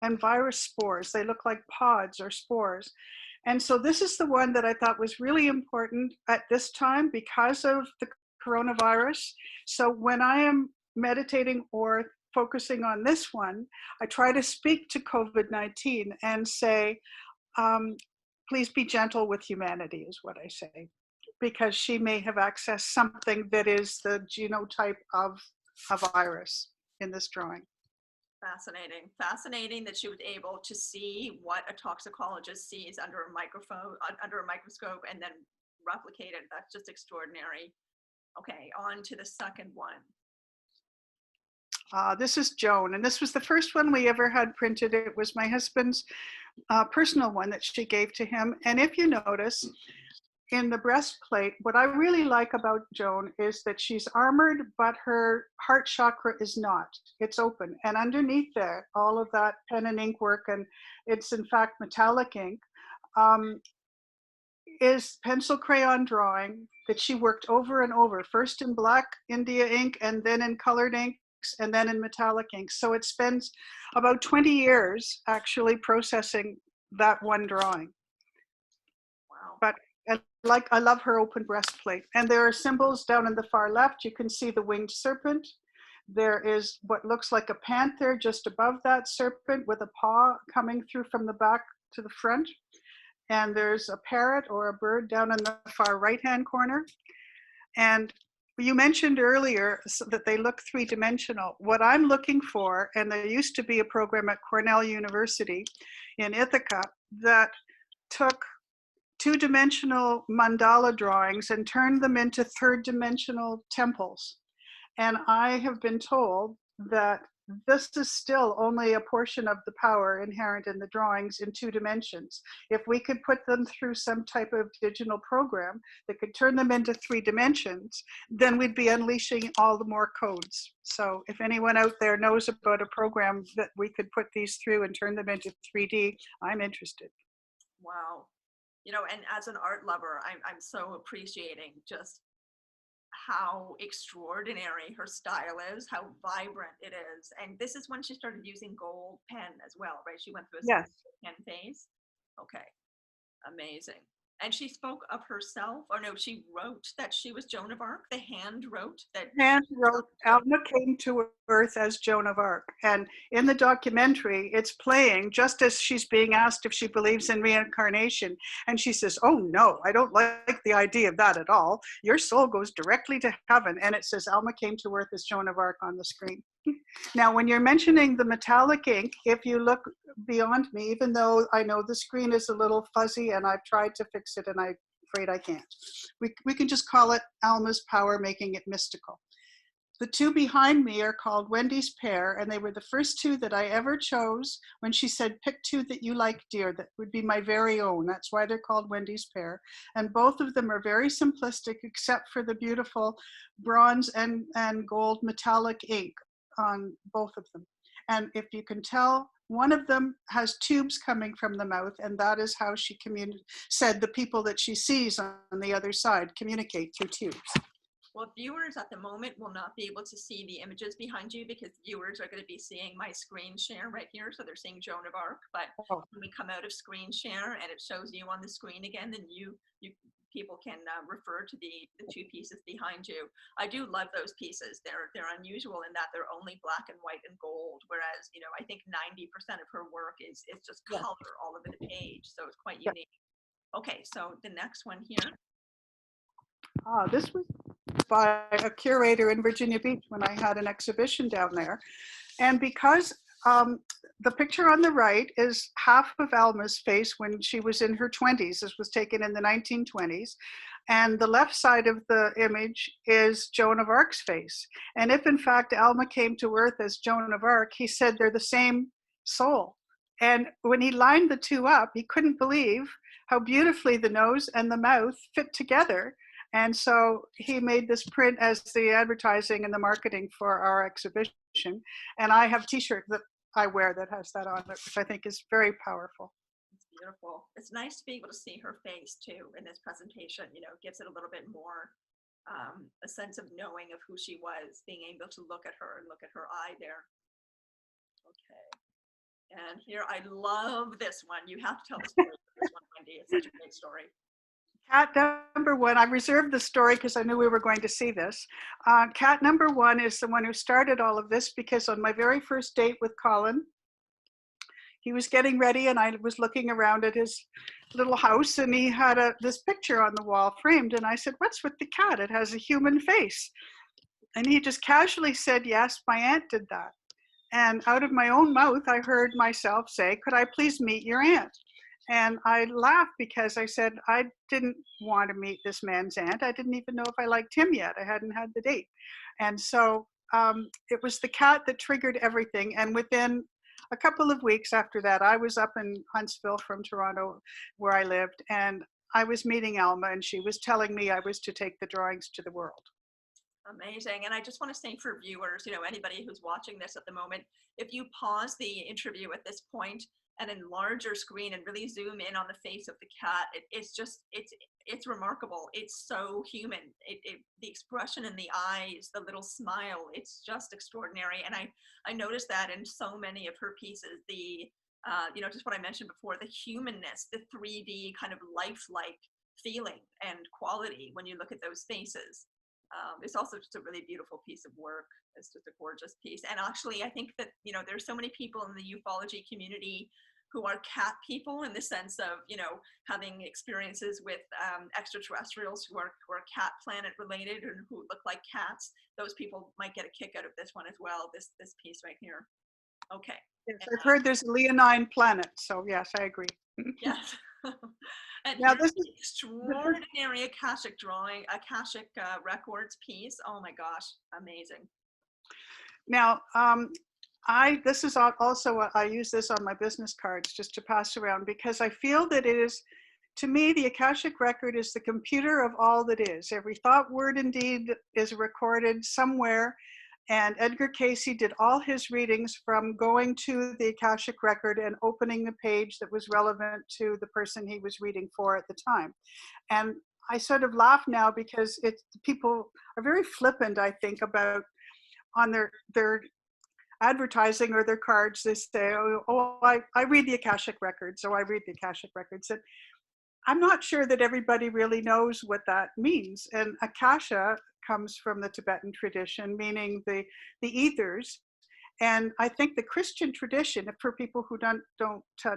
and virus spores. They look like pods or spores. And so this is the one that I thought was really important at this time because of the coronavirus. So when I am meditating or focusing on this one, I try to speak to COVID-19 and say, please be gentle with humanity, is what I say, because she may have accessed something that is the genotype of a virus in this drawing. Fascinating. Fascinating that she was able to see what a toxicologist sees under a microscope and then replicate it. That's just extraordinary. Okay, on to the second one. This is Joan, and this was the first one we ever had printed. It was my husband's personal one that she gave to him. And if you notice, in the breastplate, what I really like about Joan is that she's armored, but her heart chakra is not. It's open. And underneath there, all of that pen and ink work, and it's in fact metallic ink, is pencil crayon drawing that she worked over and over, first in black India ink, and then in colored inks, and then in metallic ink. So it spends about 20 years actually processing that one drawing. Wow. But I love her open breastplate. And there are symbols down in the far left. You can see the winged serpent. There is what looks like a panther just above that serpent with a paw coming through from the back to the front. And there's a parrot or a bird down in the far right-hand corner. And you mentioned earlier that they look three-dimensional. What I'm looking for, and there used to be a program at Cornell University in Ithaca that took two-dimensional mandala drawings and turned them into third-dimensional temples. And I have been told that this is still only a portion of the power inherent in the drawings in 2 dimensions. If we could put them through some type of digital program that could turn them into 3 dimensions, then we'd be unleashing all the more codes. So if anyone out there knows about a program that we could put these through and turn them into 3D, I'm interested. Wow. You know, and as an art lover, I'm so appreciating just how extraordinary her style is, how vibrant it is. And this is when she started using gold pen as well, right? She went through a Yes. pen phase. Okay, amazing. And she spoke of herself, or no, she wrote that she was Joan of Arc. The hand wrote that. And wrote, Alma came to Earth as Joan of Arc. And in the documentary, it's playing just as she's being asked if she believes in reincarnation. And she says, oh no, I don't like the idea of that at all. Your soul goes directly to heaven. And it says, Alma came to Earth as Joan of Arc on the screen. Now, when you're mentioning the metallic ink, if you look beyond me, even though I know the screen is a little fuzzy and I've tried to fix it and I'm afraid I can't. We can just call it Alma's power, making it mystical. The 2 behind me are called Wendy's pair, and they were the first 2 that I ever chose when she said, pick 2 that you like, dear, that would be my very own. That's why they're called Wendy's pair. And both of them are very simplistic, except for the beautiful bronze and gold metallic ink on both of them. And if you can tell, one of them has tubes coming from the mouth, and that is how she said the people that she sees on the other side communicate through tubes. Well, viewers at the moment will not be able to see the images behind you because viewers are going to be seeing my screen share right here. So they're seeing Joan of Arc, but when we come out of screen share and it shows you on the screen again, then you people can refer to the 2 pieces behind you. I do love those pieces. They're unusual in that they're only black and white and gold, whereas, you know, I think 90% of her work is just color all over the page. So it's quite unique. Okay, so the next one here. This was by a curator in Virginia Beach when I had an exhibition down there. And because the picture on the right is half of Alma's face when she was in her 20s. This was taken in the 1920s. And the left side of the image is Joan of Arc's face. And if in fact Alma came to Earth as Joan of Arc, he said they're the same soul. And when he lined the 2 up, he couldn't believe how beautifully the nose and the mouth fit together. And so he made this print as the advertising and the marketing for our exhibition. And I have a t-shirt that I wear that has that on it, which I think is very powerful. It's beautiful. It's nice to be able to see her face too in this presentation. You know, it gives it a little bit more a sense of knowing of who she was, being able to look at her and look at her eye there. Okay. And here, I love this one. You have to tell the story of this one, Wendy. It's such a great story. Cat number one, I reserved the story because I knew we were going to see this. Cat number one is the one who started all of this, because on my very first date with Colin, he was getting ready and I was looking around at his little house and he had this picture on the wall framed, and I said, "What's with the cat? It has a human face." And he just casually said, "Yes, my aunt did that." And out of my own mouth, I heard myself say, "Could I please meet your aunt?" And I laughed because I said I didn't want to meet this man's aunt. I didn't even know if I liked him yet. I hadn't had the date. And so it was the cat that triggered everything. And within a couple of weeks after that, I was up in Huntsville from Toronto, where I lived, and I was meeting Alma, and she was telling me I was to take the drawings to the world. Amazing. And I just want to say for viewers, anybody who's watching this at the moment, if you pause the interview at this point and enlarge your screen and really zoom in on the face of the cat, it's remarkable. It's so human. The expression in the eyes, the little smile, it's just extraordinary. And I noticed that in so many of her pieces, just what I mentioned before, the humanness, the 3D kind of lifelike feeling and quality when you look at those faces. It's also just a really beautiful piece of work. It's just a gorgeous piece. And actually, I think that, there's so many people in the ufology community who are cat people, in the sense of, having experiences with extraterrestrials who are cat planet related and who look like cats. Those people might get a kick out of this one as well, this piece right here. Okay. Yes, I've heard there's a leonine planet, so yes, I agree. Yes. And Now here's this is the extraordinary Akashic drawing, Akashic records piece. Oh my gosh, amazing. now this is also I use this on my business cards just to pass around, because I feel that it is, to me, the Akashic record is the computer of all that is. Every thought, word, and deed is recorded somewhere. And Edgar Casey did all his readings from going to the Akashic record and opening the page that was relevant to the person he was reading for at the time. And I sort of laugh now because people are very flippant, I think, about on their advertising or their cards. They say, I read the Akashic records, so I read the Akashic records. And I'm not sure that everybody really knows what that means. And Akasha comes from the Tibetan tradition, meaning the ethers. And I think the Christian tradition, for people who don't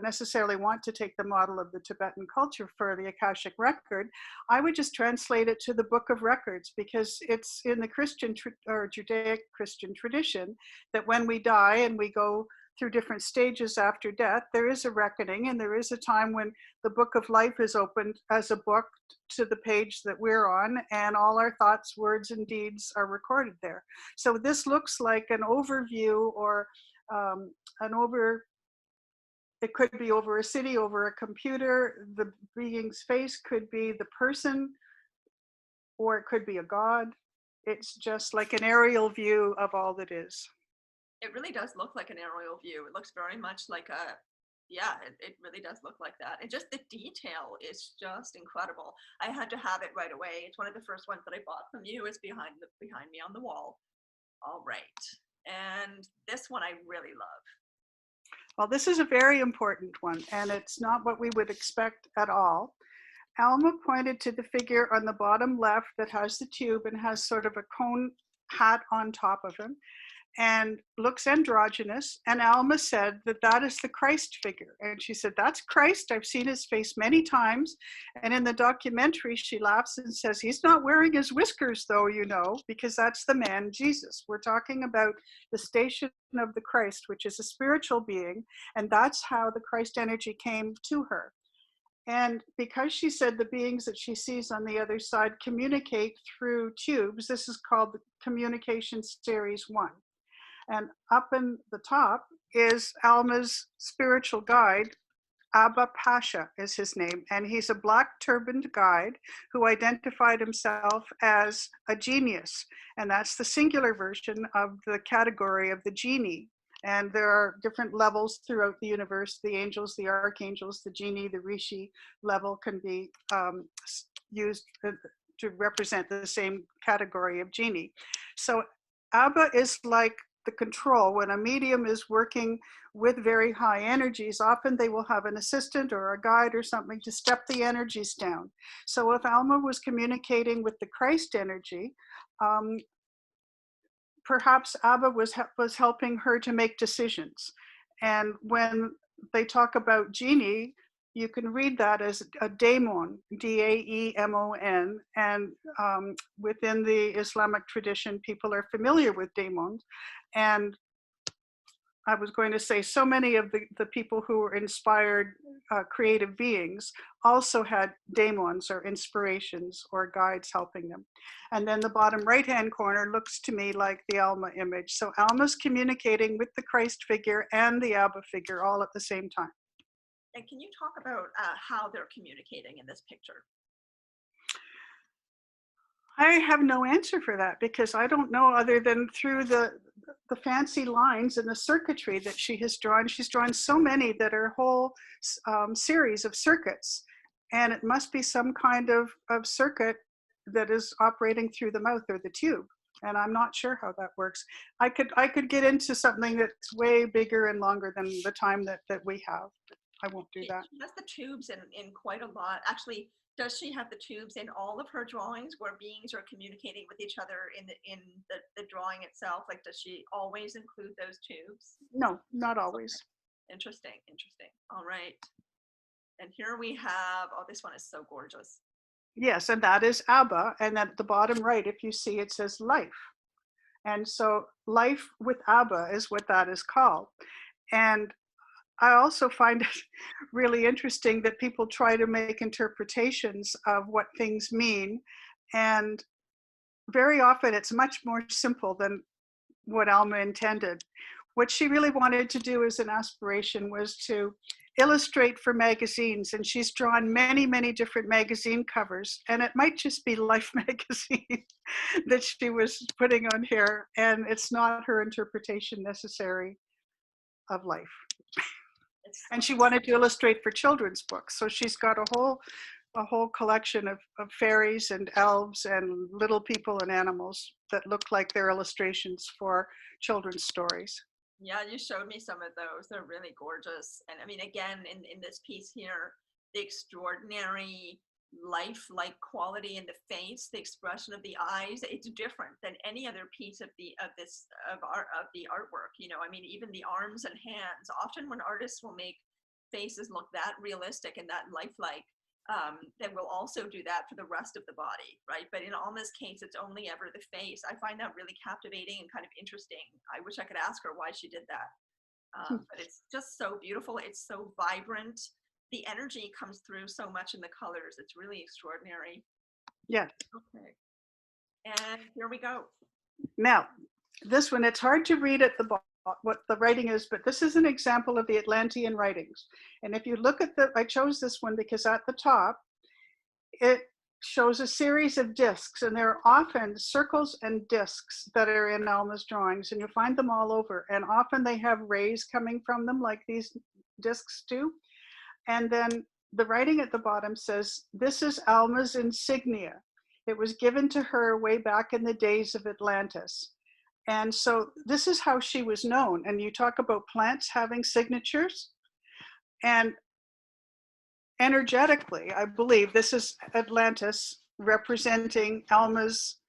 necessarily want to take the model of the Tibetan culture for the Akashic record, I would just translate it to the Book of Records, because it's in the Christian or Judaic Christian tradition that when we die and we go through different stages after death, there is a reckoning, and there is a time when the book of life is opened as a book to the page that we're on, and all our thoughts, words, and deeds are recorded there. So this looks like an overview, or it could be over a city, over a computer. The being's face could be the person, or it could be a god. It's just like an aerial view of all that is. It really does look like an aerial view. It looks very much like it really does look like that. And just the detail is just incredible. I had to have it right away. It's one of the first ones that I bought from you. It's behind me on the wall. All right. And this one I really love. Well, this is a very important one, and it's not what we would expect at all. Alma pointed to the figure on the bottom left that has the tube and has sort of a cone hat on top of him, and looks androgynous. And Alma said that is the Christ figure. And she said, "That's Christ. I've seen his face many times." And in the documentary, she laughs and says, "He's not wearing his whiskers though, because that's the man Jesus." We're talking about the station of the Christ, which is a spiritual being. And that's how the Christ energy came to her. And because she said the beings that she sees on the other side communicate through tubes, this is called the Communication Series 1. And up in the top is Alma's spiritual guide. Abba Pasha is his name. And he's a black turbaned guide who identified himself as a genius. And that's the singular version of the category of the genie. And there are different levels throughout the universe. The angels, the archangels, the genie, the rishi level can be used to represent the same category of genie. So Abba is like the control. When a medium is working with very high energies, often they will have an assistant or a guide or something to step the energies down. So if Alma was communicating with the Christ energy, perhaps Abba was helping her to make decisions. And when they talk about genie, you can read that as a daemon, D-A-E-M-O-N. And within the Islamic tradition, people are familiar with daemons. And I was going to say, so many of the people who were inspired creative beings also had daemons or inspirations or guides helping them. And then the bottom right-hand corner looks to me like the Alma image. So Alma's communicating with the Christ figure and the Abba figure all at the same time. And can you talk about how they're communicating in this picture? I have no answer for that because I don't know, other than through the fancy lines and the circuitry that she has drawn. She's drawn so many that are whole series of circuits, and it must be some kind of circuit that is operating through the mouth or the tube. And I'm not sure how that works. I could get into something that's way bigger and longer than the time that we have. I won't do that. She has the tubes in quite a lot. Actually, does she have the tubes in all of her drawings where beings are communicating with each other in the drawing itself? Like, does she always include those tubes? No, not always. Okay. Interesting, interesting. All right. And here we have, oh, this one is so gorgeous. Yes, and that is Abba. And at the bottom right, if you see, it says life. And so life with Abba is what that is called. And I also find it really interesting that people try to make interpretations of what things mean. And very often it's much more simple than what Alma intended. What she really wanted to do as an aspiration was to illustrate for magazines. And she's drawn many, many different magazine covers. And it might just be Life magazine that she was putting on here. And it's not her interpretation necessary of life. And she wanted to illustrate for children's books. So she's got a whole collection of fairies and elves and little people and animals that look like they're illustrations for children's stories. Yeah, you showed me some of those. They're really gorgeous. And I mean, again, in this piece here, the extraordinary lifelike quality in the face, the expression of the eyes, it's different than any other piece of the artwork. You know, I mean, even the arms and hands. Often when artists will make faces look that realistic and that lifelike, they will also do that for the rest of the body, right? But in Alma's case, it's only ever the face. I find that really captivating and kind of interesting. I wish I could ask her why she did that. But it's just so beautiful. It's so vibrant. The energy comes through so much in the colors. It's really extraordinary. Yeah. Okay. And here we go. Now, this one, it's hard to read at the bottom what the writing is, but this is an example of the Atlantean Writings. And if you look at I chose this one because at the top, it shows a series of discs, and there are often circles and discs that are in Alma's drawings, and you find them all over. And often they have rays coming from them like these discs do. And then the writing at the bottom says, "This is Alma's insignia. It was given to her way back in the days of Atlantis." And so this is how she was known. And you talk about plants having signatures. And energetically, I believe this is Atlantis representing Alma's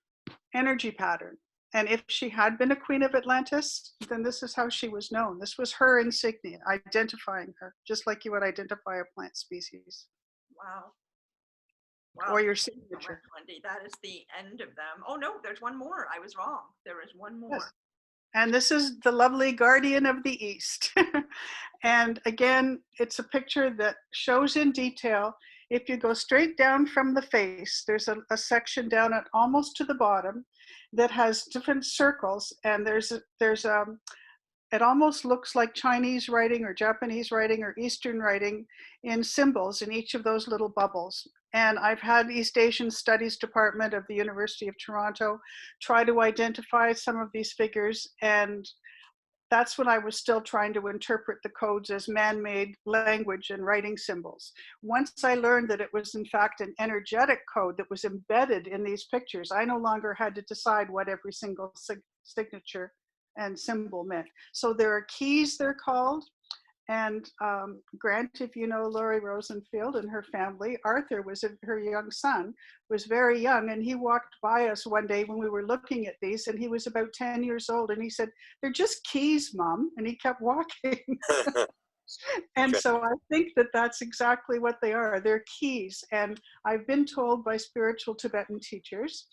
energy pattern. And if she had been a queen of Atlantis, then this is how she was known. This was her insignia, identifying her, just like you would identify a plant species. Wow. Wow. Or your signature. Wendy, that is the end of them. Oh no, there's one more. I was wrong. There is one more. Yes. And this is the lovely Guardian of the East. And again, it's a picture that shows in detail. If you go straight down from the face, there's a section down at almost to the bottom that has different circles. And it almost looks like Chinese writing or Japanese writing or Eastern writing in symbols in each of those little bubbles. And I've had East Asian Studies Department of the University of Toronto try to identify some of these figures, and that's when I was still trying to interpret the codes as man-made language and writing symbols. Once I learned that it was in fact an energetic code that was embedded in these pictures, I no longer had to decide what every single signature and symbol meant. So there are keys, they're called. And Grant, if you know Laurie Rosenfield and her family, Arthur was her young son, was very young, and he walked by us one day when we were looking at these, and he was about 10 years old, and he said, "They're just keys, Mom," and he kept walking. And so I think that that's exactly what they are. They're keys. And I've been told by spiritual Tibetan teachers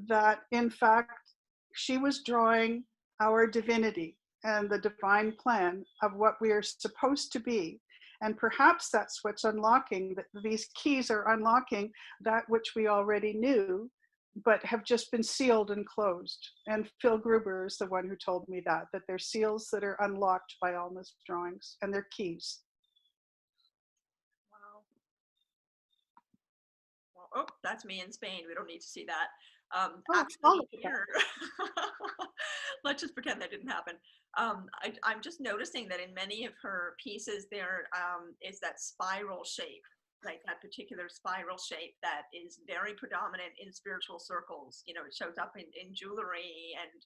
that, in fact, she was drawing our divinity and the divine plan of what we are supposed to be. And perhaps that's what's unlocking, that these keys are unlocking that which we already knew, but have just been sealed and closed. And Phil Gruber is the one who told me that they're seals that are unlocked by Alma's drawings, and they're keys. Wow. Well, oh, that's me in Spain. We don't need to see that. Actually, here, let's just pretend that didn't happen. I'm just noticing that in many of her pieces, there is that spiral shape, like that particular spiral shape that is very predominant in spiritual circles. You know, it shows up in jewelry and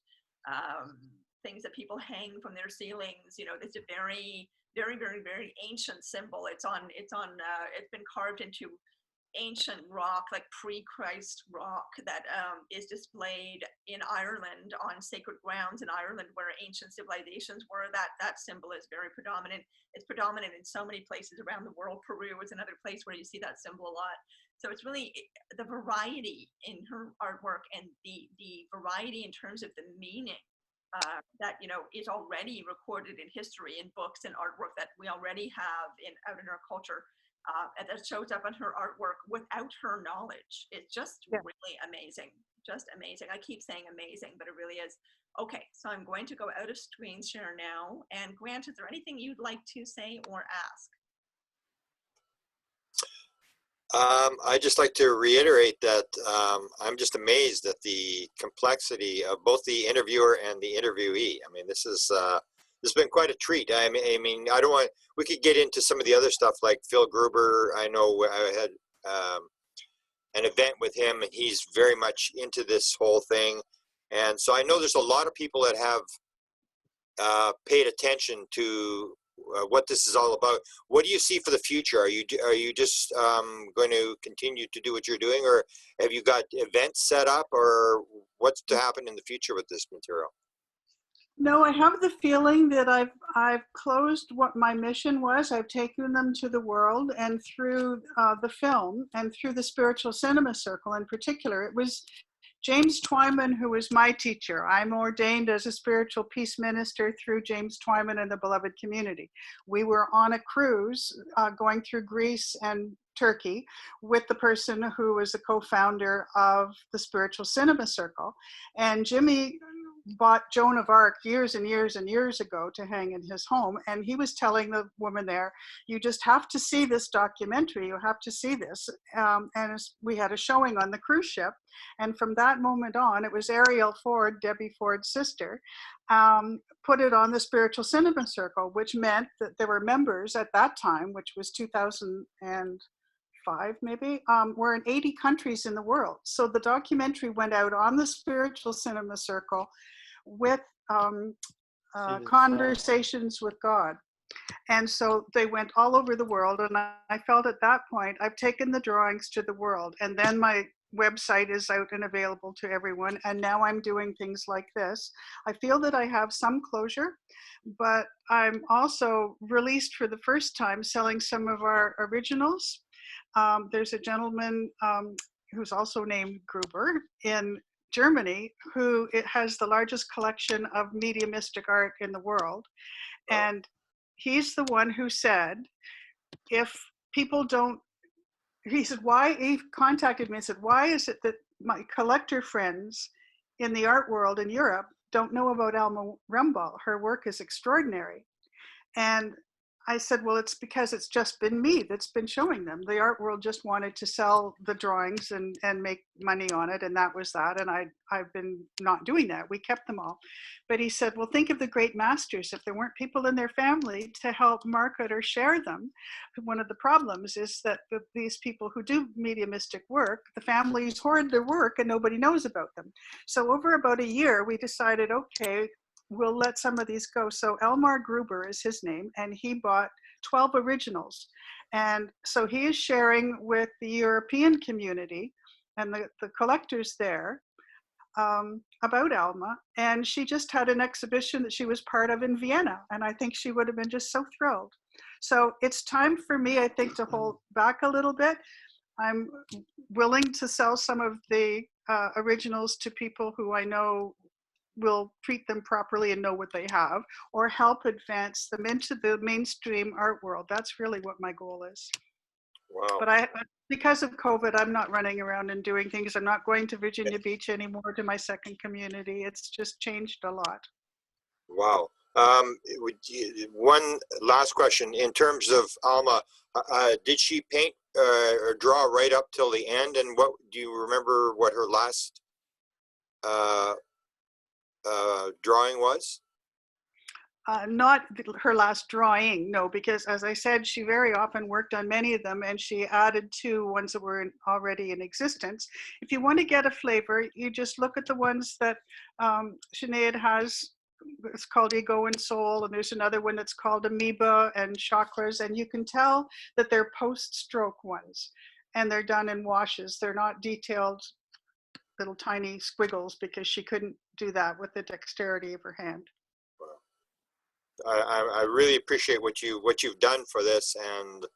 things that people hang from their ceilings. You know, it's a very, very, very, very ancient symbol. It's been carved into ancient rock, like pre-Christ rock, that is displayed in Ireland on sacred grounds in Ireland where ancient civilizations were. That symbol is very predominant. It's predominant in so many places around the world. Peru is another place where you see that symbol a lot. So it's really the variety in her artwork and the variety in terms of the meaning that, you know, is already recorded in history, in books and artwork that we already have out in our culture. And that shows up in her artwork without her knowledge. It's just really amazing, just amazing. I keep saying amazing, but it really is. Okay, so I'm going to go out of screen share now. And Grant, is there anything you'd like to say or ask? I'd just like to reiterate that I'm just amazed at the complexity of both the interviewer and the interviewee. I mean, this has been quite a treat. I mean, I don't want. We could get into some of the other stuff like Phil Gruber. I know I had an event with him, and he's very much into this whole thing. And so I know there's a lot of people that have paid attention to what this is all about. What do you see for the future? Are you just going to continue to do what you're doing, or have you got events set up, or what's to happen in the future with this material? No, I have the feeling that I've closed what my mission was. I've taken them to the world, and through the film and through the spiritual cinema circle in particular. It was James Twyman who was my teacher. I'm ordained as a spiritual peace minister through James Twyman and the Beloved Community. We were on a cruise going through Greece and Turkey with the person who was the co-founder of the spiritual cinema circle. And Jimmy bought Joan of Arc years and years and years ago to hang in his home. And he was telling the woman there, you just have to see this documentary. You have to see this. And we had a showing on the cruise ship. And from that moment on, it was Ariel Ford, Debbie Ford's sister, put it on the spiritual cinema circle, which meant that there were members at that time, which was 2005 maybe, were in 80 countries in the world. So the documentary went out on the spiritual cinema circle with conversations with God. And so they went all over the world. And I felt at that point, I've taken the drawings to the world. And then my website is out and available to everyone. And now I'm doing things like this. I feel that I have some closure, but I'm also released for the first time selling some of our originals. There's a gentleman who's also named Gruber in Germany who has the largest collection of mediumistic art in the world. And he's the one who said, if people don't, he said, why, he contacted me and said, why is it that my collector friends in the art world in Europe don't know about Alma Rumball? Her work is extraordinary. And I said, well, it's because it's just been me that's been showing them. The art world just wanted to sell the drawings and make money on it. And that was that. And I've been not doing that. We kept them all. But he said, well, think of the great masters. If there weren't people in their family to help market or share them, one of the problems is that these people who do mediumistic work, the families hoard their work and nobody knows about them. So over about a year, we decided, okay, we'll let some of these go. So Elmar Gruber is his name, and he bought 12 originals. And so he is sharing with the European community and the collectors there about Alma. And she just had an exhibition that she was part of in Vienna. And I think she would have been just so thrilled. So it's time for me, I think, to hold back a little bit. I'm willing to sell some of the originals to people who I know will treat them properly and know what they have, or help advance them into the mainstream art world. That's really what my goal is. Wow. But because of COVID, I'm not running around and doing things. I'm not going to Virginia Beach anymore to my second community. It's just changed a lot. Wow. One last question. In terms of Alma, did she paint or draw right up till the end? And what do you remember what her last drawing was? Not her last drawing, no, because as I said, she very often worked on many of them and she added to ones that were already in existence. If you want to get a flavor, you just look at the ones that Sinead has. It's called Ego and Soul, and there's another one that's called Amoeba and Chakras, and you can tell that they're post-stroke ones, and they're done in washes. They're not detailed little tiny squiggles because she couldn't do that with the dexterity of her hand. I really appreciate what you've done for this, and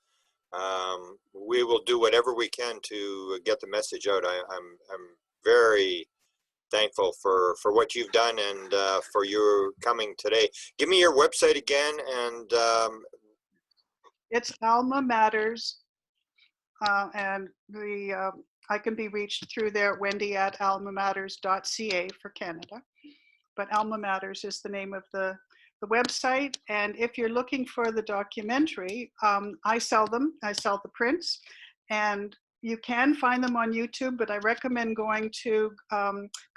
we will do whatever we can to get the message out. I'm very thankful for what you've done and for your coming today. Give me your website again, and it's Alma Matters, and I can be reached through there, Wendy at almamatters.ca for Canada. But Alma Matters is the name of the website. And if you're looking for the documentary, I sell them. I sell the prints, and you can find them on YouTube, but I recommend going to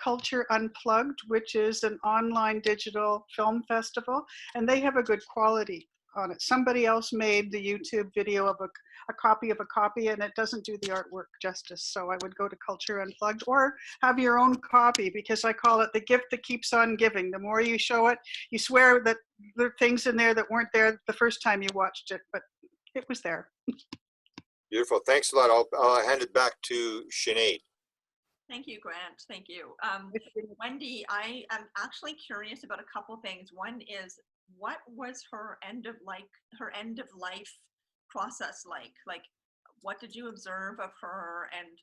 Culture Unplugged, which is an online digital film festival, and they have a good quality on it. Somebody else made the YouTube video of a copy of a copy, and it doesn't do the artwork justice. So I would go to Culture Unplugged, or have your own copy, because I call it the gift that keeps on giving. The more you show it, you swear that there are things in there that weren't there the first time you watched it, but it was there. Beautiful. Thanks a lot. I'll hand it back to Sinead. Thank you, Grant. Thank you. Wendy, I am actually curious about a couple things. One is, what was her end of life process like? Like, what did you observe of her and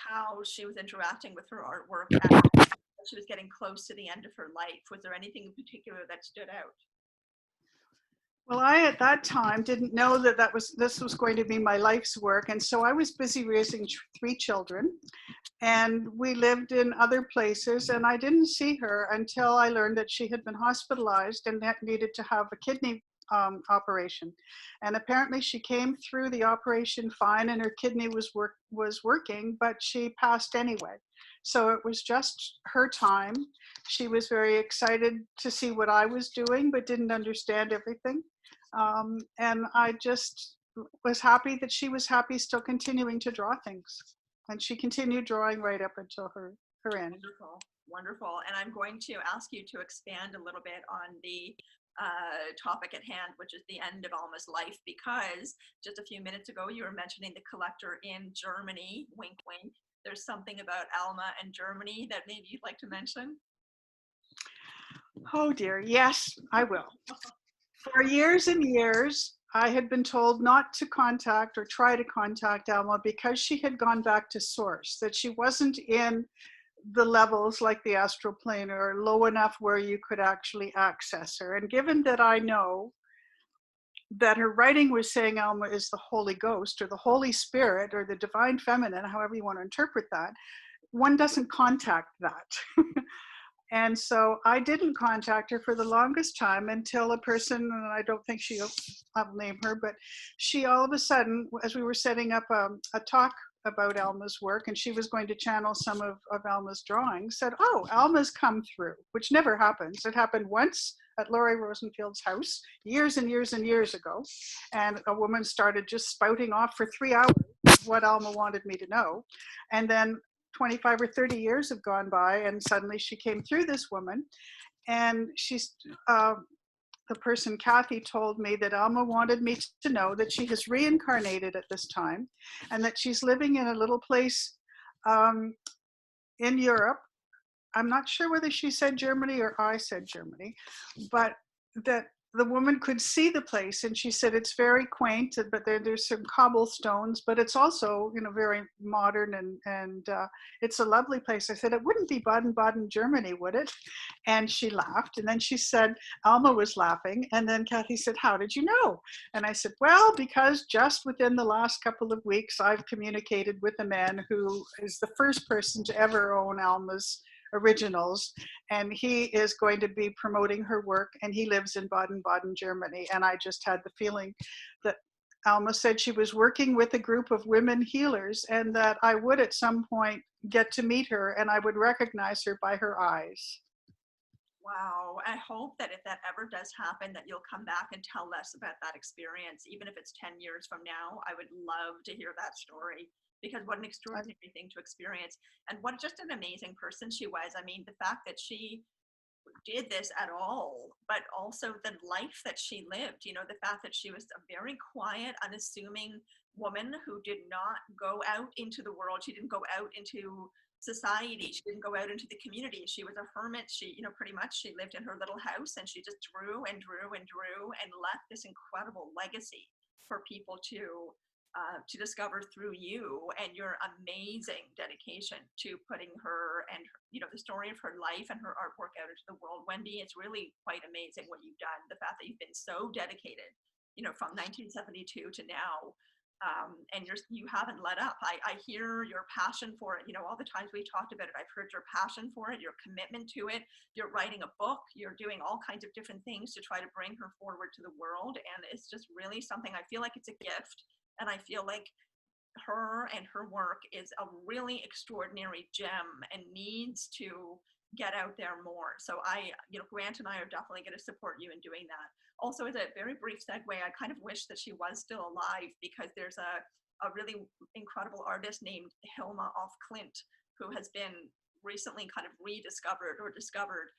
how she was interacting with her artwork as she was getting close to the end of her life? Was there anything in particular that stood out? Well, I at that time didn't know that this was going to be my life's work, and so I was busy raising 3 children, and we lived in other places, and I didn't see her until I learned that she had been hospitalized and needed to have a kidney operation. And apparently she came through the operation fine, and her kidney was working, but she passed anyway. So it was just her time. She was very excited to see what I was doing, but didn't understand everything. And I just was happy that she was happy still continuing to draw things. And she continued drawing right up until her end. Wonderful, wonderful. And I'm going to ask you to expand a little bit on the topic at hand, which is the end of Alma's life, because just a few minutes ago you were mentioning the collector in Germany, wink wink. There's something about Alma and Germany that maybe you'd like to mention? Oh dear, yes, I will. For years and years, I had been told not to contact or try to contact Alma because she had gone back to source, that she wasn't in the levels like the astral plane or low enough where you could actually access her. And given that I know that her writing was saying Alma is the Holy Ghost or the Holy Spirit or the Divine Feminine, however you want to interpret that, one doesn't contact that. And so I didn't contact her for the longest time until a person, and I don't think I'll name her, but she all of a sudden, as we were setting up a talk about Alma's work, and she was going to channel some of Alma's drawings, said, "Oh, Alma's come through," which never happens. It happened once at Laurie Rosenfield's house years and years and years ago. And a woman started just spouting off for 3 hours what Alma wanted me to know. And then 25 or 30 years have gone by, and suddenly she came through, this woman, and she's the person, Kathy, told me that Alma wanted me to know that she has reincarnated at this time, and that she's living in a little place in Europe. I'm not sure whether she said Germany or I said Germany, but that the woman could see the place, and she said it's very quaint, but there's some cobblestones, but it's also, you know, very modern, and it's a lovely place. I said, it wouldn't be Baden-Baden, Germany, would it? And she laughed, and then she said, Alma was laughing, and then Kathy said, how did you know? And I said, well, because just within the last couple of weeks, I've communicated with a man who is the first person to ever own Alma's originals, and he is going to be promoting her work, and he lives in Baden-Baden, Germany. And I just had the feeling that Alma said she was working with a group of women healers, and that I would at some point get to meet her, and I would recognize her by her eyes. Wow. I hope that if that ever does happen, that you'll come back and tell us about that experience. Even if it's 10 years from now, I would love to hear that story, because what an extraordinary thing to experience, and what just an amazing person she was. I mean, the fact that she did this at all, but also the life that she lived, you know, the fact that she was a very quiet, unassuming woman who did not go out into the world. She didn't go out into society. She didn't go out into the community. She was a hermit. She, you know, pretty much she lived in her little house, and she just drew and drew and drew and left this incredible legacy for people to discover through you and your amazing dedication to putting her and her, you know, the story of her life and her artwork out into the world. Wendy, it's really quite amazing what you've done. The fact that you've been so dedicated, you know, from 1972 to now, and you haven't let up. I hear your passion for it. You know, all the times we talked about it, I've heard your passion for it, your commitment to it. You're writing a book. You're doing all kinds of different things to try to bring her forward to the world, and it's just really something. I feel like it's a gift. And I feel like her and her work is a really extraordinary gem and needs to get out there more. So you know, Grant and I are definitely going to support you in doing that. Also, as a very brief segue, I kind of wish that she was still alive, because there's a really incredible artist named Hilma af Klint, who has been recently kind of rediscovered or discovered.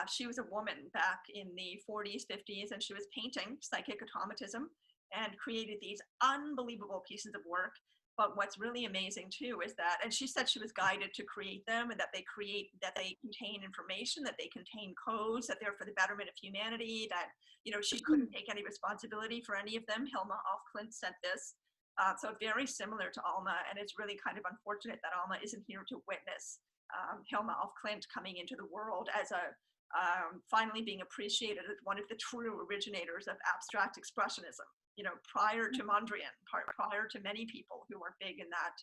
She was a woman back in the 40s, 50s, and she was painting psychic automatism and created these unbelievable pieces of work. But what's really amazing too is that, and she said she was guided to create them, and that they contain information, that they contain codes, that they're for the betterment of humanity, that, you know, she couldn't take any responsibility for any of them. Hilma af Klint said this. So very similar to Alma, and it's really kind of unfortunate that Alma isn't here to witness Hilma af Klint coming into the world as finally being appreciated as one of the true originators of abstract expressionism. You know, prior to Mondrian, prior to many people who are big in that,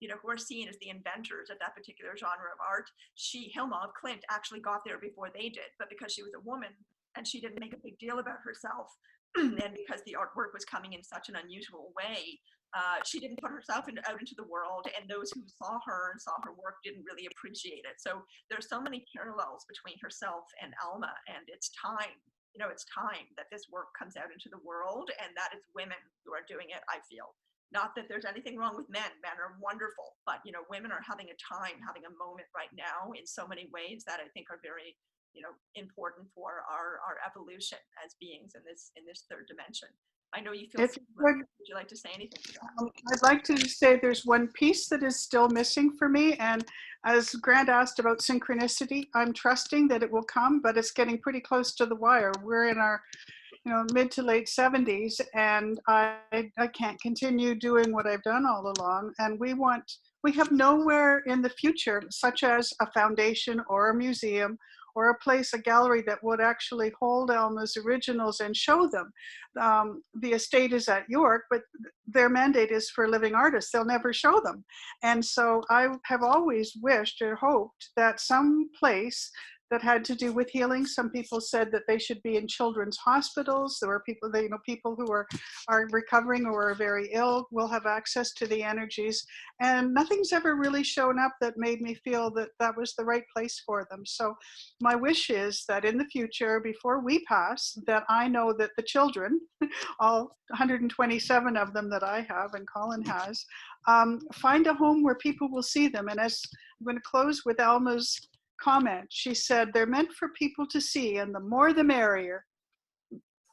you know, who are seen as the inventors of that particular genre of art. Hilma af Klint actually got there before they did, but because she was a woman and she didn't make a big deal about herself, and because the artwork was coming in such an unusual way, she didn't put herself out into the world, and those who saw her and saw her work didn't really appreciate it. So there's so many parallels between herself and Alma, and it's time. You know, it's time that this work comes out into the world, and that it's women who are doing it, I feel. Not that there's anything wrong with men. Men are wonderful, but, you know, women are having a time, having a moment right now in so many ways that I think are very, you know, important for our evolution as beings in this third dimension. I know you feel similar. Would you like to say anything to that? I'd like to say there's one piece that is still missing for me. And as Grant asked about synchronicity, I'm trusting that it will come, but it's getting pretty close to the wire. We're in our, you know, mid to late 70s, and I can't continue doing what I've done all along. And we have nowhere in the future, such as a foundation or a museum or a place, a gallery that would actually hold Alma's originals and show them. The estate is at York, but their mandate is for living artists. They'll never show them. And so I have always wished or hoped that some place that had to do with healing. Some people said that they should be in children's hospitals. There were people, people who are recovering or are very ill will have access to the energies. And nothing's ever really shown up that made me feel that that was the right place for them. So my wish is that in the future, before we pass, that I know that the children, all 127 of them that I have and Colin has, find a home where people will see them. And as I'm going to close with Alma's comment, she said they're meant for people to see, and the more the merrier.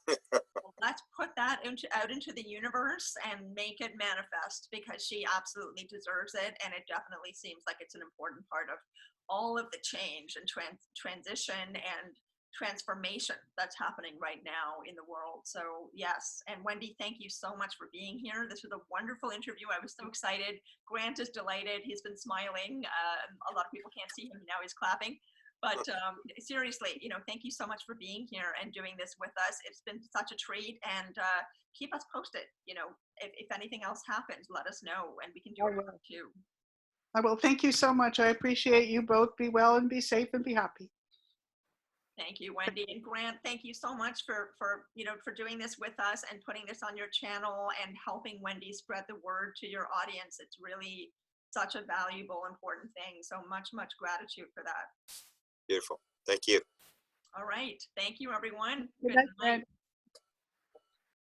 Well, let's put that out into the universe and make it manifest, because she absolutely deserves it, and it definitely seems like it's an important part of all of the change and transition and transformation that's happening right now in the world. So yes, and Wendy, thank you so much for being here. This was a wonderful interview. I was so excited. Grant is delighted. He's been smiling. A lot of people can't see him now. He's clapping. But seriously, thank you so much for being here and doing this with us. It's been such a treat, and keep us posted. If anything else happens, let us know, and we can do it too. I will. Thank you so much. I appreciate you both. Be well and be safe and be happy. Thank you, Wendy. And Grant, thank you so much for doing this with us and putting this on your channel and helping Wendy spread the word to your audience. It's really such a valuable, important thing. So much gratitude for that. Beautiful. Thank you. All right. Thank you, everyone. Good night.